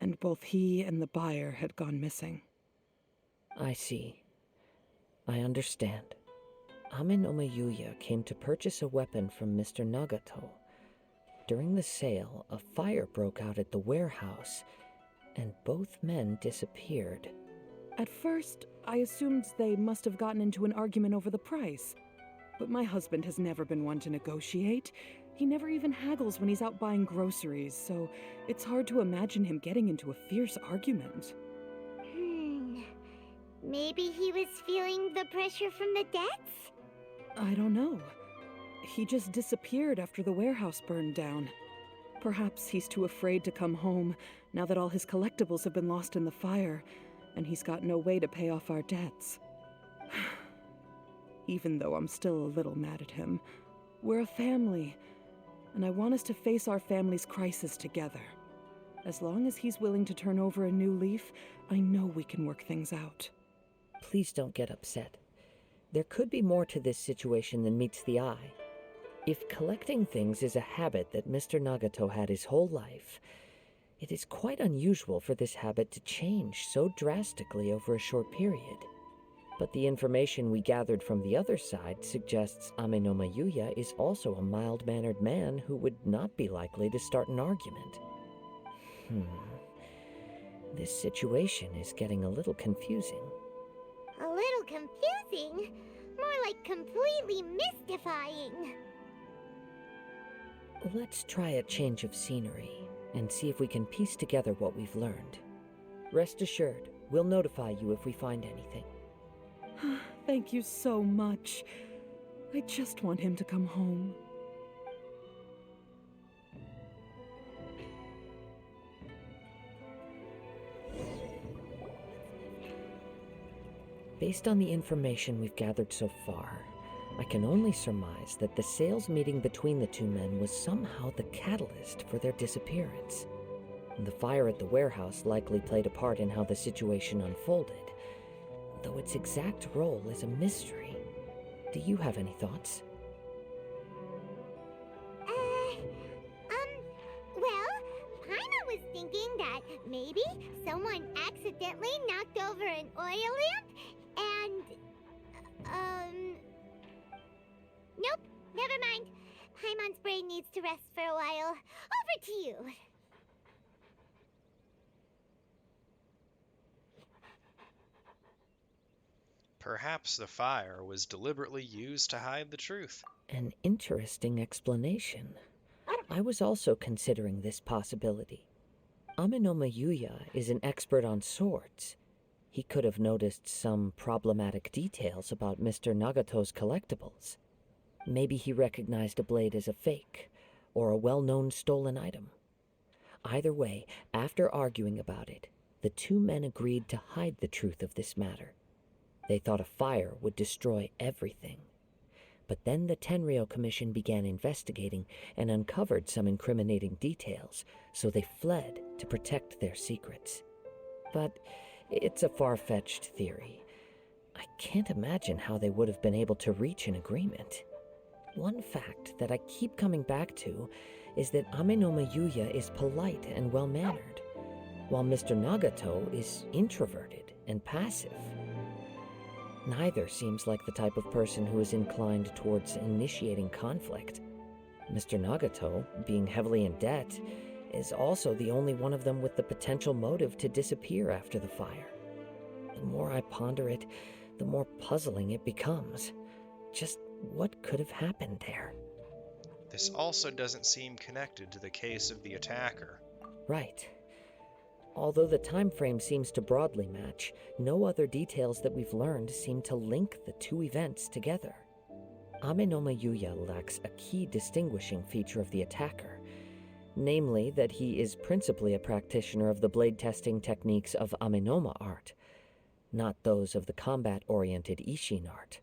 and both he and the buyer had gone missing. I see. I understand. Amenoma Yuya came to purchase a weapon from Mr. Nagato. During the sale, a fire broke out at the warehouse, and both men disappeared. At first, I assumed they must have gotten into an argument over the price. But my husband has never been one to negotiate. He never even haggles when he's out buying groceries, so it's hard to imagine him getting into a fierce argument. Maybe he was feeling the pressure from the debts? I don't know. He just disappeared after the warehouse burned down. Perhaps he's too afraid to come home now that all his collectibles have been lost in the fire, and he's got no way to pay off our debts. Even though I'm still a little mad at him, we're a family, and I want us to face our family's crisis together. As long as he's willing to turn over a new leaf, I know we can work things out. Please don't get upset. There could be more to this situation than meets the eye. If collecting things is a habit that Mr. Nagato had his whole life, it is quite unusual for this habit to change so drastically over a short period. But the information we gathered from the other side suggests Amenoma Yuya is also a mild-mannered man who would not be likely to start an argument. This situation is getting a little confusing. A little confusing? More like completely mystifying. Let's try a change of scenery and see if we can piece together what we've learned. Rest assured, we'll notify you if we find anything. Thank you so much. I just want him to come home. Based on the information we've gathered so far, I can only surmise that the sales meeting between the two men was somehow the catalyst for their disappearance. The fire at the warehouse likely played a part in how the situation unfolded, though its exact role is a mystery. Do you have any thoughts? Well, Paimon was thinking that maybe someone accidentally knocked over an oil lamp and, nope, never mind. Paimon's brain needs to rest for a while. Over to you. Perhaps the fire was deliberately used to hide the truth. An interesting explanation. I was also considering this possibility. Amenoma Yuya is an expert on swords. He could have noticed some problematic details about Mr. Nagato's collectibles. Maybe he recognized a blade as a fake, or a well-known stolen item. Either way, after arguing about it, the two men agreed to hide the truth of this matter. They thought a fire would destroy everything. But then the Tenryou Commission began investigating and uncovered some incriminating details, so they fled to protect their secrets. But it's a far-fetched theory. I can't imagine how they would have been able to reach an agreement. One fact that I keep coming back to is that Amenoma Yuya is polite and well-mannered, while Mr. Nagato is introverted and passive. Neither seems like the type of person who is inclined towards initiating conflict. Mr. Nagato, being heavily in debt, is also the only one of them with the potential motive to disappear after the fire. The more I ponder it, the more puzzling it becomes. Just what could have happened there? This also doesn't seem connected to the case of the attacker. Right. Although the time frame seems to broadly match, no other details that we've learned seem to link the two events together. Amenoma Yuya lacks a key distinguishing feature of the attacker, namely that he is principally a practitioner of the blade testing techniques of Amenoma art, not those of the combat-oriented Ishin art.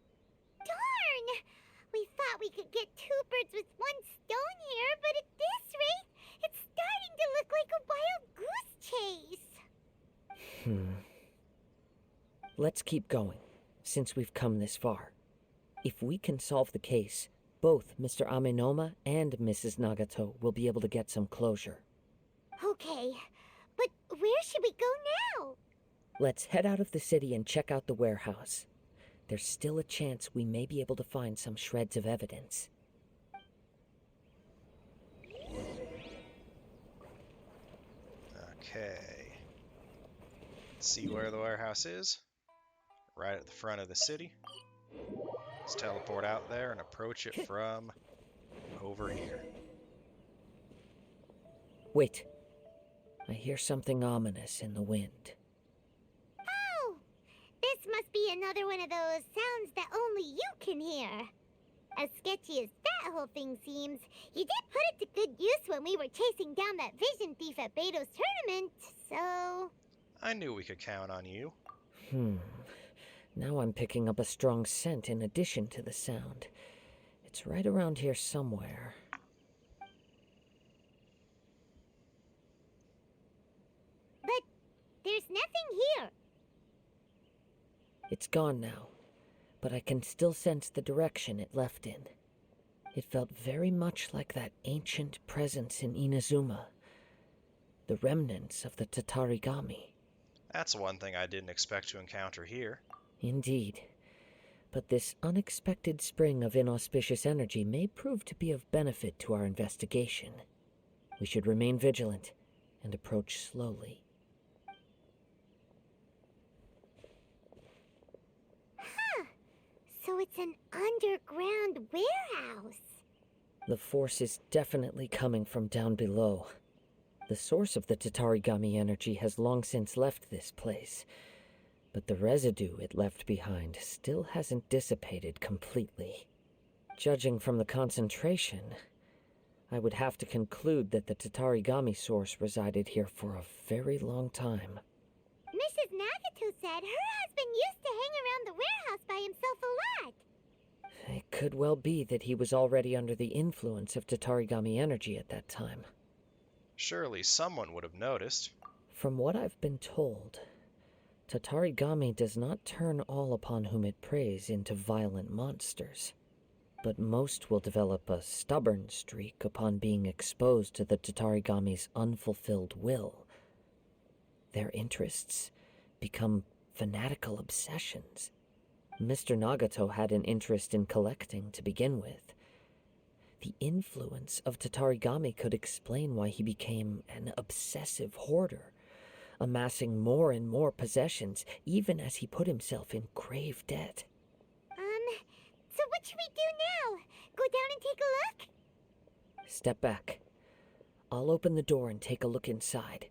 Darn! We thought we could get two birds with one stone here, but at this rate, it's starting to look like a wild goose chase. Let's keep going, since we've come this far. If we can solve the case, both Mr. Amenoma and Mrs. Nagato will be able to get some closure. Okay, but where should we go now? Let's head out of the city and check out the warehouse. There's still a chance we may be able to find some shreds of evidence. Okay. Let's see where the warehouse is. Right at the front of the city. Let's teleport out there and approach it from over here. Wait. I hear something ominous in the wind. Oh! This must be another one of those sounds that only you can hear. As sketchy as that whole thing seems, you did put it to good use when we were chasing down that vision thief at Beto's tournament, so... I knew we could count on you. Now I'm picking up a strong scent in addition to the sound. It's right around here somewhere. But there's nothing here. It's gone now, but I can still sense the direction it left in. It felt very much like that ancient presence in Inazuma, the remnants of the Tatarigami. That's one thing I didn't expect to encounter here. Indeed. But this unexpected spring of inauspicious energy may prove to be of benefit to our investigation. We should remain vigilant and approach slowly. So it's an underground warehouse. The force is definitely coming from down below. The source of the Tatarigami energy has long since left this place, but the residue it left behind still hasn't dissipated completely. Judging from the concentration, I would have to conclude that the Tatarigami source resided here for a very long time. Mrs. Nagato said her husband used to hang around the warehouse by himself a lot. It could well be that he was already under the influence of Tatarigami energy at that time. Surely someone would have noticed. From what I've been told, Tatarigami does not turn all upon whom it preys into violent monsters, but most will develop a stubborn streak upon being exposed to the Tatarigami's unfulfilled will. Their interests become fanatical obsessions. Mr. Nagato had an interest in collecting to begin with. The influence of Tatarigami could explain why he became an obsessive hoarder, amassing more and more possessions, even as he put himself in grave debt. So what should we do now? Go down and take a look? Step back. I'll open the door and take a look inside.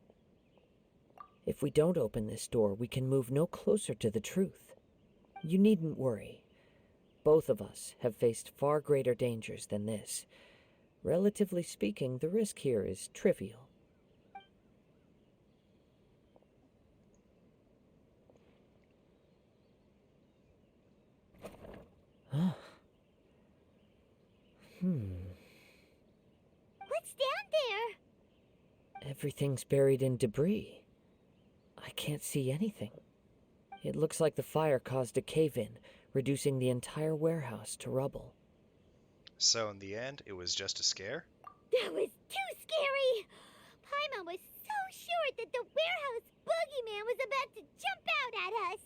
If we don't open this door, we can move no closer to the truth. You needn't worry. Both of us have faced far greater dangers than this. Relatively speaking, the risk here is trivial. Huh. What's down there? Everything's buried in debris. I can't see anything. It looks like the fire caused a cave-in, reducing the entire warehouse to rubble. So in the end, it was just a scare? That was too scary! Paimon was so sure that the warehouse boogeyman was about to jump out at us!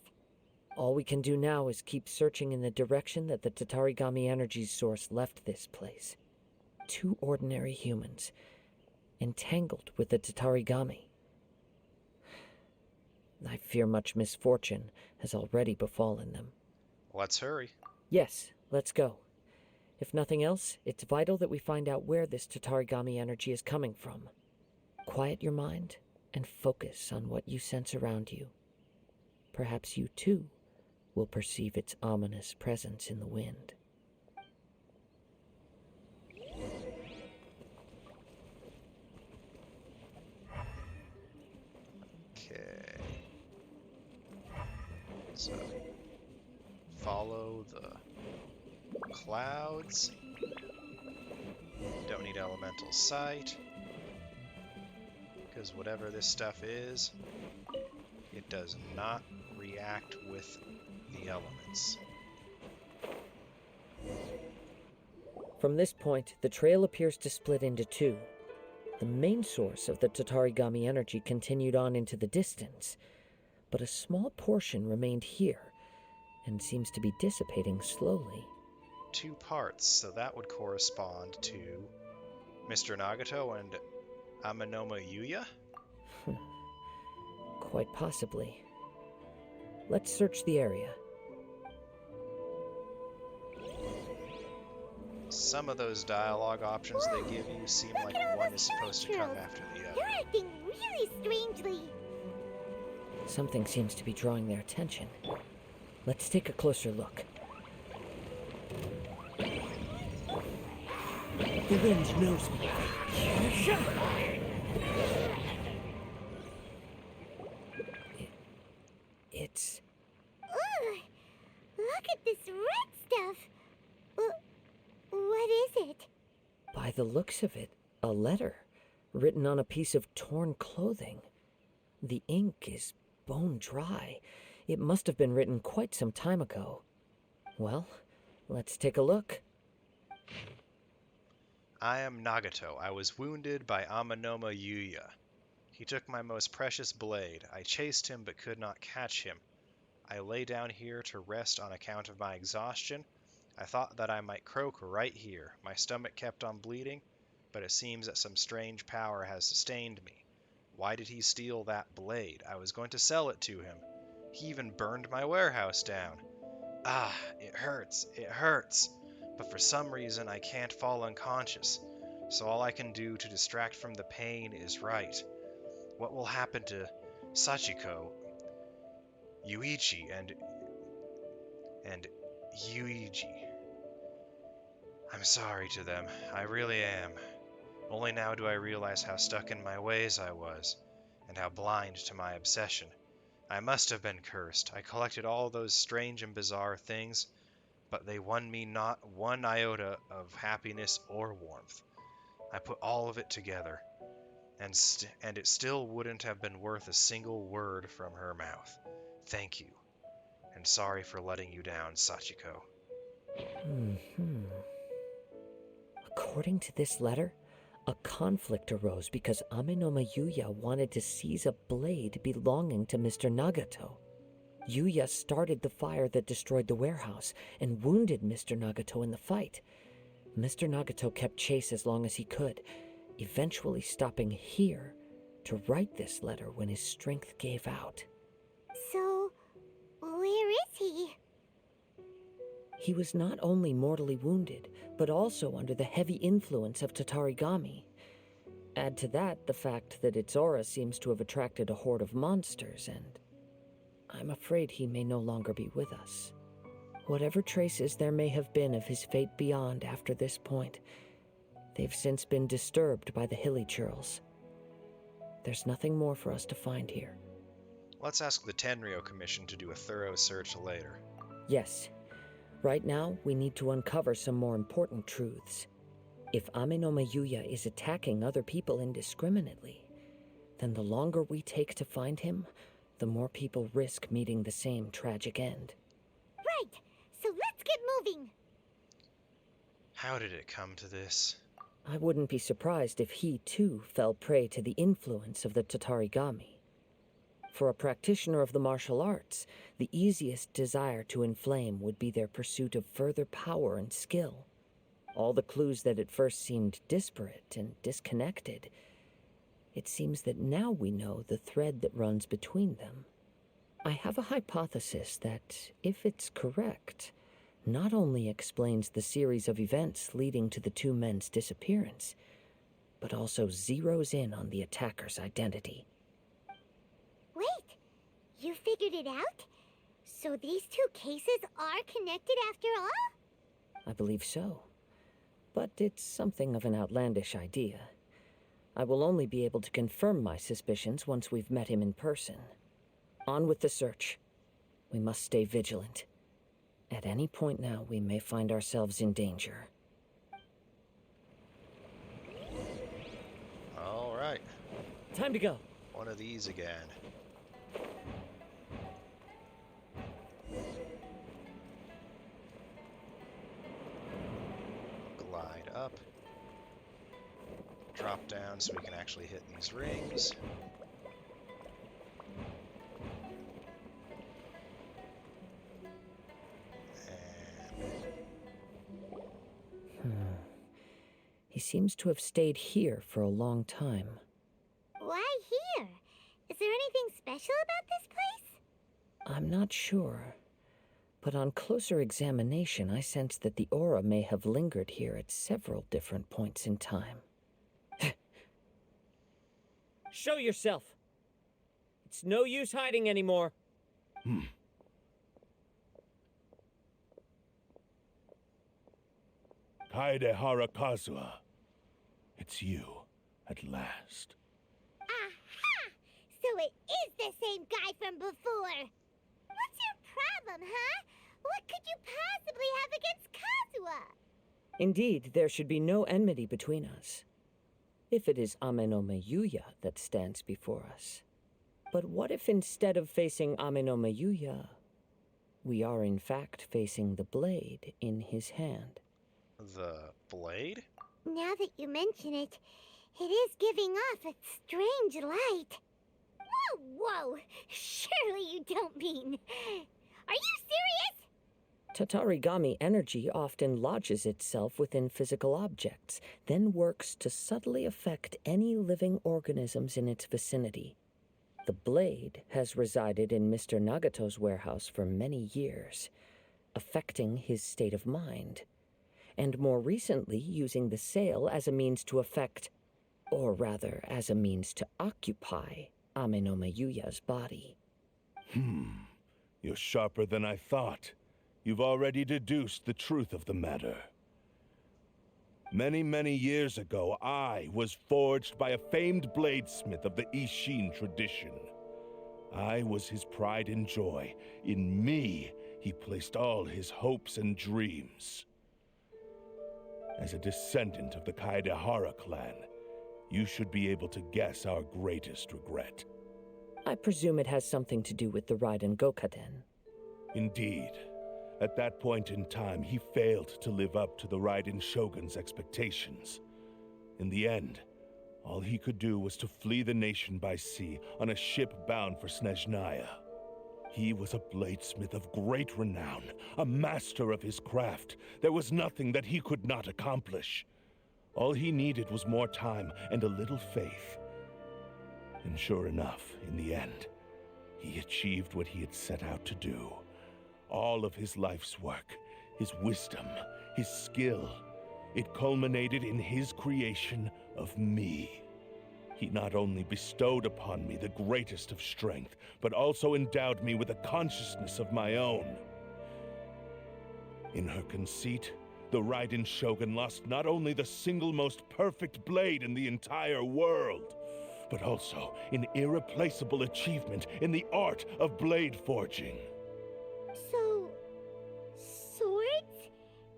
All we can do now is keep searching in the direction that the Tatarigami energy's source left this place. Two ordinary humans, entangled with the Tatarigami. I fear much misfortune has already befallen them. Let's hurry. Yes, let's go. If nothing else, it's vital that we find out where this Tatarigami energy is coming from. quiet your mind and focus on what you sense around you. Perhaps you too will perceive its ominous presence in the wind. Okay. So, follow the clouds. Don't need elemental sight, because whatever this stuff is, it does not react with the elements. From this point, the trail appears to split into two. The main source of the Tatarigami energy continued on into the distance, but a small portion remained here and seems to be dissipating slowly. 2 parts, so that would correspond to Mr. Nagato and Amanoma Yuya? Quite possibly. Let's search the area. Some of those dialogue options they give you seem like one is supposed to come after the other. You're acting really strangely. Something seems to be drawing their attention. Let's take a closer look. The wind knows me. It's... Ugh! Look at this red stuff. What is it? By the looks of it, a letter written on a piece of torn clothing. The ink is bone dry. It must have been written quite some time ago. Well, let's take a look. I am Nagato. I was wounded by Amanoma Yuya. He took my most precious blade. I chased him but could not catch him. I lay down here to rest on account of my exhaustion. I thought that I might croak right here. My stomach kept on bleeding, but it seems that some strange power has sustained me. Why did he steal that blade? I was going to sell it to him. He even burned my warehouse down. Ah, it hurts, but for some reason I can't fall unconscious, so all I can do to distract from the pain is write. What will happen to Sachiko, Yuichi, and Yuiji? I'm sorry to them, I really am. Only now do I realize how stuck in my ways I was, and how blind to my obsession. I must have been cursed. I collected all those strange and bizarre things, but they won me not one iota of happiness or warmth. I put all of it together, and it still wouldn't have been worth a single word from her mouth. Thank you, and sorry for letting you down, Sachiko. According to this letter, a conflict arose because Amenoma Yuya wanted to seize a blade belonging to Mr. Nagato. Yuya started the fire that destroyed the warehouse and wounded Mr. Nagato in the fight. Mr. Nagato kept chase as long as he could, eventually stopping here to write this letter when his strength gave out. So, where is he? He was not only mortally wounded, but also under the heavy influence of Tatarigami. Add to that the fact that its aura seems to have attracted a horde of monsters, and I'm afraid he may no longer be with us. Whatever traces there may have been of his fate beyond after this point, they've since been disturbed by the hilly churls. There's nothing more for us to find here. Let's ask the Tenryo Commission to do a thorough search later. Yes. Right now, we need to uncover some more important truths. If Amenoma Yuya is attacking other people indiscriminately, then the longer we take to find him, the more people risk meeting the same tragic end. Right, so let's get moving. How did it come to this? I wouldn't be surprised if he, too, fell prey to the influence of the Tatarigami. For a practitioner of the martial arts, the easiest desire to inflame would be their pursuit of further power and skill. All the clues that at first seemed disparate and disconnected, it seems that now we know the thread that runs between them. I have a hypothesis that, if it's correct, not only explains the series of events leading to the two men's disappearance, but also zeroes in on the attacker's identity. Wait, you figured it out? So these two cases are connected after all? I believe so. But it's something of an outlandish idea. I will only be able to confirm my suspicions once we've met him in person. On with the search. We must stay vigilant. At any point now, we may find ourselves in danger. All right. Time to go. One of these again. Glide up. Drop down so we can actually hit these rings. He seems to have stayed here for a long time. Why here? Is there anything special about this place? I'm not sure. But on closer examination, I sense that the aura may have lingered here at several different points in time. Show yourself! It's no use hiding anymore. Kaedehara Kazuha. It's you, at last. Aha! So it is the same guy from before! What's your problem, huh? What could you possibly have against Kazuha? Indeed, there should be no enmity between us. If it is Ameno Meyuya that stands before us. But what if instead of facing Ameno Meyuya, we are in fact facing the blade in his hand? The blade? Now that you mention it, it is giving off a strange light. Whoa, whoa! Surely you don't mean... Are you serious? Tatarigami energy often lodges itself within physical objects, then works to subtly affect any living organisms in its vicinity. The blade has resided in Mr. Nagato's warehouse for many years, affecting his state of mind, and more recently using the sale as a means to affect, or rather as a means to occupy, Ameno Meyuya's body. You're sharper than I thought. You've already deduced the truth of the matter. Many, many years ago, I was forged by a famed bladesmith of the Ishin tradition. I was his pride and joy. In me, he placed all his hopes and dreams. As a descendant of the Kaedehara clan, you should be able to guess our greatest regret. I presume it has something to do with the Raiden Gokaden. Indeed. At that point in time, he failed to live up to the Raiden Shogun's expectations. In the end, all he could do was to flee the nation by sea on a ship bound for Snezhnaya. He was a bladesmith of great renown, a master of his craft. There was nothing that he could not accomplish. All he needed was more time and a little faith. And sure enough, in the end, he achieved what he had set out to do. All of his life's work, his wisdom, his skill, it culminated in his creation of me. He not only bestowed upon me the greatest of strength, but also endowed me with a consciousness of my own. In her conceit, the Raiden Shogun lost not only the single most perfect blade in the entire world, but also an irreplaceable achievement in the art of blade forging. So... swords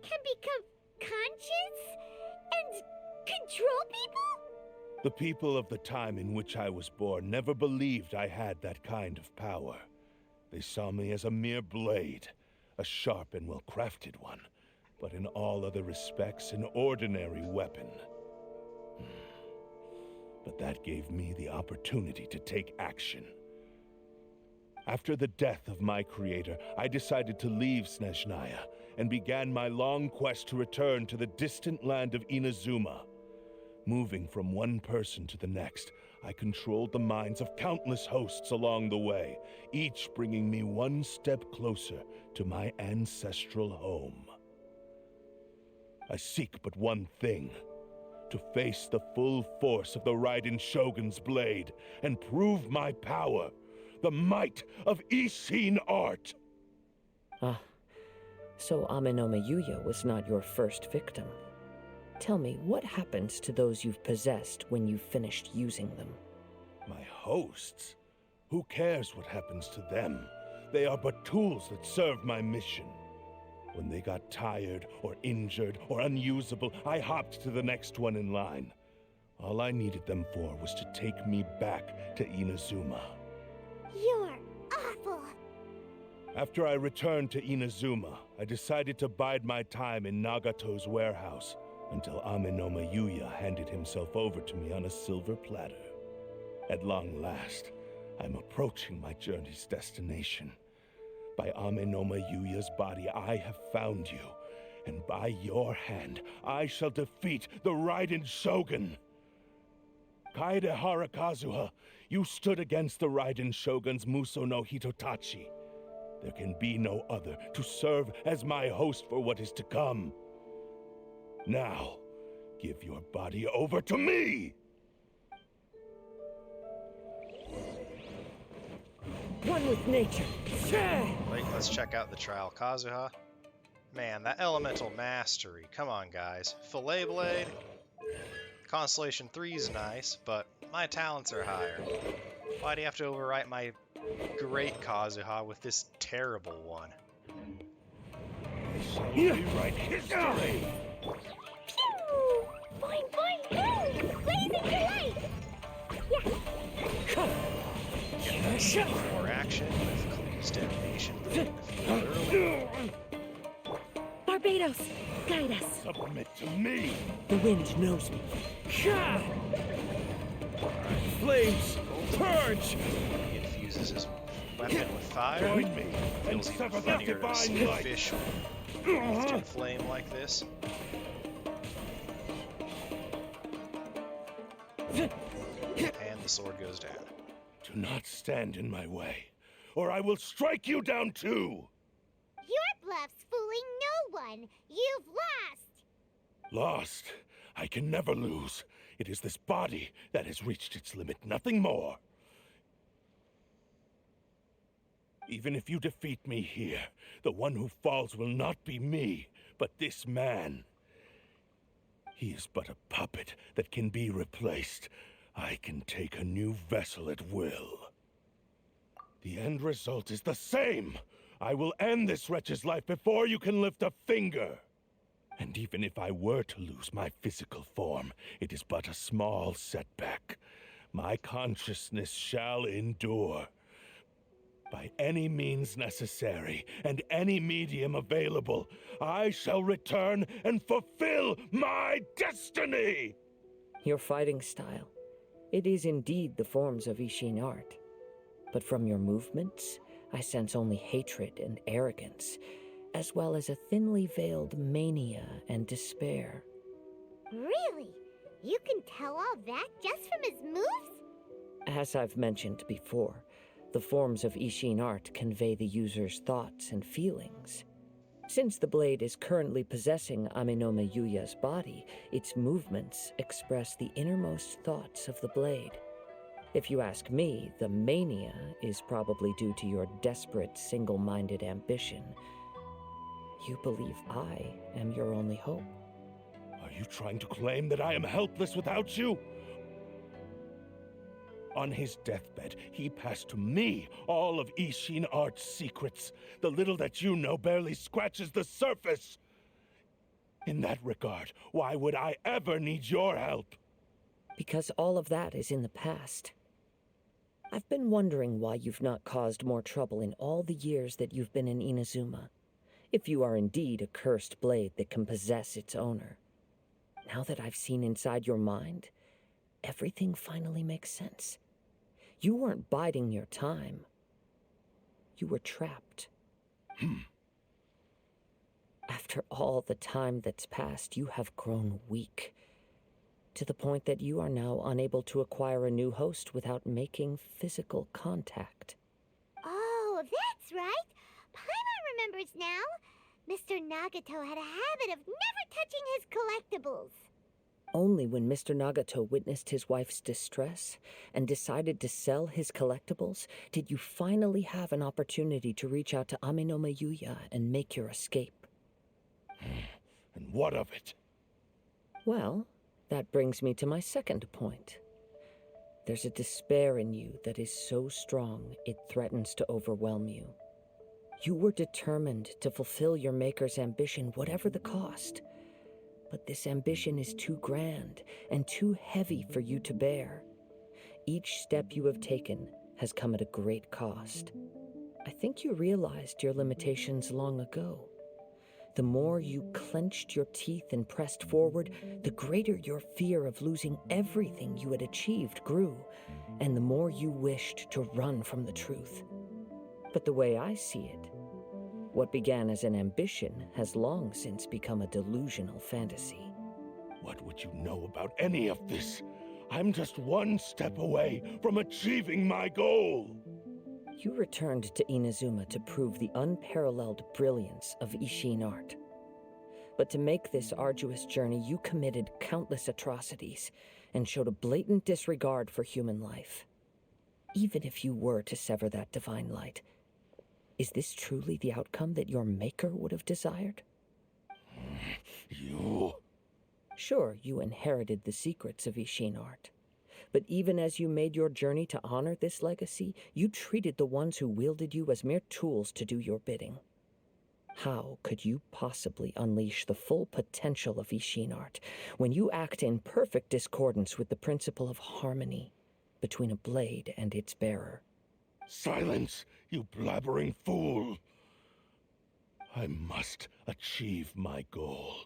can become conscious and control people? The people of the time in which I was born never believed I had that kind of power. They saw me as a mere blade, a sharp and well-crafted one, but in all other respects an ordinary weapon. But that gave me the opportunity to take action. After the death of my creator, I decided to leave Snezhnaya and began my long quest to return to the distant land of Inazuma. Moving from one person to the next, I controlled the minds of countless hosts along the way, each bringing me one step closer to my ancestral home. I seek but one thing: to face the full force of the Raiden Shogun's blade and prove my power, the might of Ishin art. Ah, so Amenoma Yuya was not your first victim. Tell me, what happens to those you've possessed when you've finished using them? My hosts? Who cares what happens to them? They are but tools that serve my mission. When they got tired, or injured, or unusable, I hopped to the next one in line. All I needed them for was to take me back to Inazuma. You're awful. After I returned to Inazuma, I decided to bide my time in Nagato's warehouse until Amenoma Yuya handed himself over to me on a silver platter. At long last, I'm approaching my journey's destination. By Amenoma Yuya's body, I have found you, and by your hand, I shall defeat the Raiden Shogun. Kaedehara Kazuha, you stood against the Raiden Shogun's Muso no Hitotachi. There can be no other to serve as my host for what is to come. Now, give your body over to me! One with nature. Wait, let's check out the trial Kazuha. Man, that elemental mastery. Come on, guys. Fillet Blade. Constellation 3 is nice, but my talents are higher. Why do you have to overwrite my great Kazuha with this terrible one? Rewrite history! Pew! Boing, boing, hey! Blazing delight! Yeah. More action with Cleve's detonation in the field early. Barbados, guide us. Submit to me! The wind knows me. Flames, purge! He infuses his weapon with fire. Join me and Feels even sever the funnier to divine see a light! fish wreathed in flame like this. And the sword goes down. Do not stand in my way, or I will strike you down too! Your bluff's fooling no one. You've lost. Lost? I can never lose. It is this body that has reached its limit, nothing more. Even if you defeat me here, the one who falls will not be me, but this man. He is but a puppet that can be replaced. I can take a new vessel at will. The end result is the same. I will end this wretch's life before you can lift a finger. And even if I were to lose my physical form, it is but a small setback. My consciousness shall endure. By any means necessary, and any medium available, I shall return and fulfill my destiny! Your fighting style. It is indeed the forms of Ishin art. But from your movements, I sense only hatred and arrogance, as well as a thinly veiled mania and despair. Really? You can tell all that just from his moves? As I've mentioned before, the forms of Ishin art convey the user's thoughts and feelings. Since the blade is currently possessing Amenoma Yuya's body, its movements express the innermost thoughts of the blade. If you ask me, the mania is probably due to your desperate, single-minded ambition. You believe I am your only hope. Are you trying to claim that I am helpless without you? On his deathbed, he passed to me all of Ishin art's secrets. The little that you know barely scratches the surface. In that regard, why would I ever need your help? Because all of that is in the past. I've been wondering why you've not caused more trouble in all the years that you've been in Inazuma. If you are indeed a cursed blade that can possess its owner. Now that I've seen inside your mind, everything finally makes sense. You weren't biding your time. You were trapped. After all the time that's passed, you have grown weak. To the point that you are now unable to acquire a new host without making physical contact. Oh, that's right. Paimon remembers now. Mr. Nagato had a habit of never touching his collectibles. Only when Mr. Nagato witnessed his wife's distress and decided to sell his collectibles did you finally have an opportunity to reach out to Amenome Yuya and make your escape. And what of it? Well, that brings me to my second point. There's a despair in you that is so strong it threatens to overwhelm you. You were determined to fulfill your maker's ambition, whatever the cost. But this ambition is too grand and too heavy for you to bear. Each step you have taken has come at a great cost. I think you realized your limitations long ago. The more you clenched your teeth and pressed forward, the greater your fear of losing everything you had achieved grew, and the more you wished to run from the truth. But the way I see it, what began as an ambition has long since become a delusional fantasy. What would you know about any of this? I'm just one step away from achieving my goal. You returned to Inazuma to prove the unparalleled brilliance of Ishin art. But to make this arduous journey, you committed countless atrocities and showed a blatant disregard for human life. Even if you were to sever that divine light, is this truly the outcome that your maker would have desired? You... Sure, you inherited the secrets of Ishin art. But even as you made your journey to honor this legacy, you treated the ones who wielded you as mere tools to do your bidding. How could you possibly unleash the full potential of Ishin art when you act in perfect discordance with the principle of harmony between a blade and its bearer? Silence, you blabbering fool! I must achieve my goal.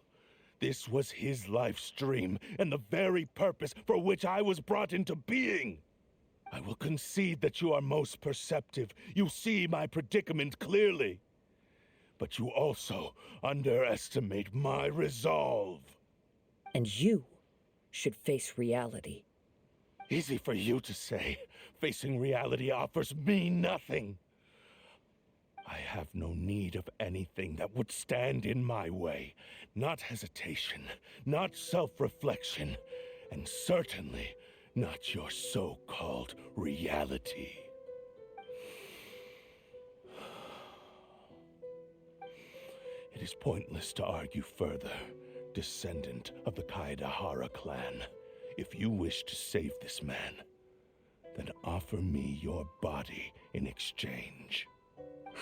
This was his life's dream, and the very purpose for which I was brought into being. I will concede that you are most perceptive. You see my predicament clearly. But you also underestimate my resolve. And you should face reality. Easy for you to say. Facing reality offers me nothing. I have no need of anything that would stand in my way. Not hesitation, not self-reflection, and certainly not your so-called reality. It is pointless to argue further, descendant of the Kaedehara clan. If you wish to save this man, then offer me your body in exchange.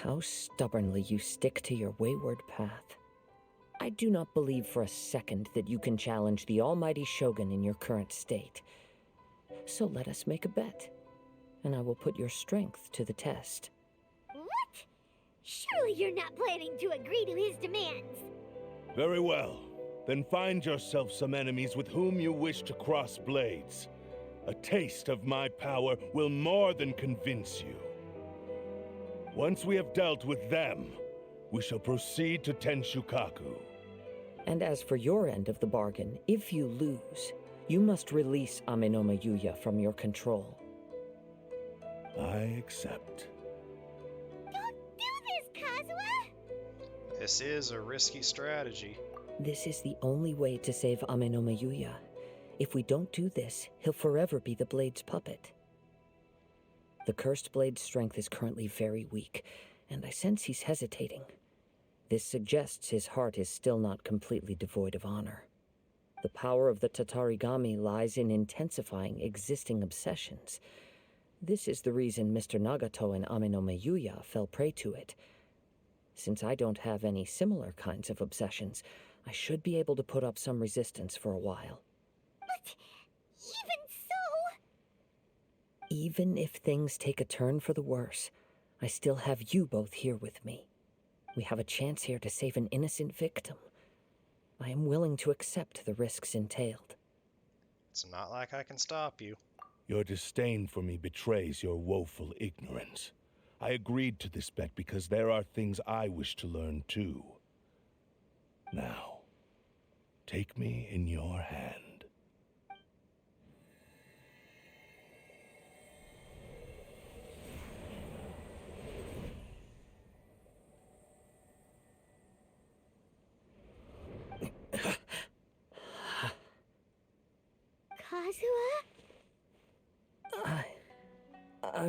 How stubbornly you stick to your wayward path. I do not believe for a second that you can challenge the almighty Shogun in your current state. So let us make a bet, and I will put your strength to the test. What? Surely you're not planning to agree to his demands. Very well. Then find yourself some enemies with whom you wish to cross blades. A taste of my power will more than convince you. Once we have dealt with them, we shall proceed to Tenshukaku. And as for your end of the bargain, if you lose, you must release Amenome Yuya from your control. I accept. Don't do this, Kazuha! This is a risky strategy. This is the only way to save Amenome Yuya. If we don't do this, he'll forever be the Blade's puppet. The Cursed Blade's strength is currently very weak, and I sense he's hesitating. This suggests his heart is still not completely devoid of honor. The power of the Tatarigami lies in intensifying existing obsessions. This is the reason Mr. Nagato and Amenome Yuya fell prey to it. Since I don't have any similar kinds of obsessions, I should be able to put up some resistance for a while. But even so... Even if things take a turn for the worse, I still have you both here with me. We have a chance here to save an innocent victim. I am willing to accept the risks entailed. It's not like I can stop you. Your disdain for me betrays your woeful ignorance. I agreed to this bet because there are things I wish to learn too. Now, take me in your hand.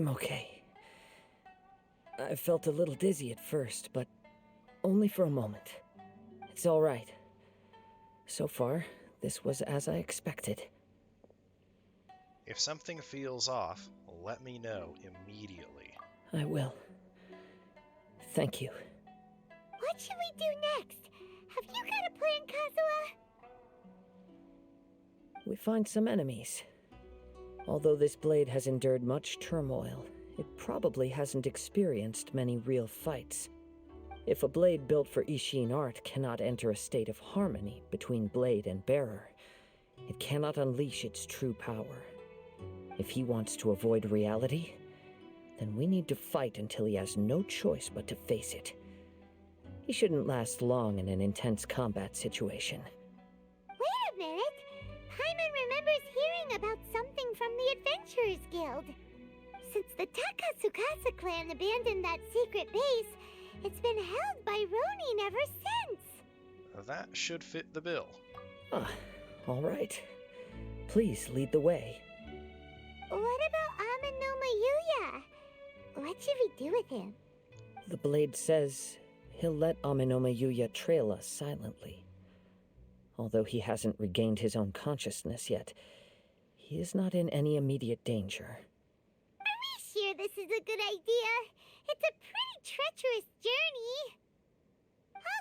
I'm okay. I felt a little dizzy at first, but only for a moment. It's all right. So far, this was as I expected. If something feels off, let me know immediately. I will. Thank you. What should we do next? Have you got a plan, Kazuha? We find some enemies. Although this blade has endured much turmoil, it probably hasn't experienced many real fights. If a blade built for Ishin art cannot enter a state of harmony between blade and bearer, it cannot unleash its true power. If he wants to avoid reality, then we need to fight until he has no choice but to face it. He shouldn't last long in an intense combat situation. Wait a minute! Paimon remembers hearing about something from the Adventurers Guild. Since the Takatsukasa clan abandoned that secret base, it's been held by Ronin ever since. That should fit the bill. Ah, all right. Please lead the way. What about Ameno Mayuya? What should we do with him? The blade says he'll let Amenoma Yuya trail us silently. Although he hasn't regained his own consciousness yet, he is not in any immediate danger. Are we sure this is a good idea? It's a pretty treacherous journey.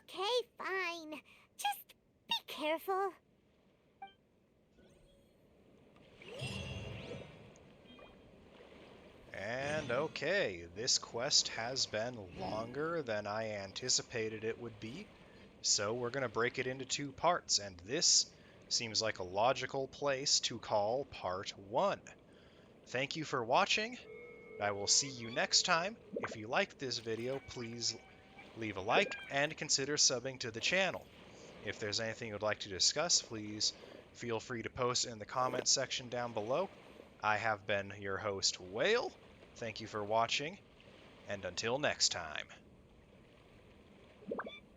Okay, fine. Just be careful. And okay, this quest has been longer than I anticipated it would be, so we're going to break it into 2 parts, and this seems like a logical place to call Part 1. Thank you for watching. I will see you next time. If you liked this video, please leave a like and consider subbing to the channel. If there's anything you'd like to discuss, please feel free to post in the comments section down below. I have been your host, Whale. Thank you for watching, and until next time.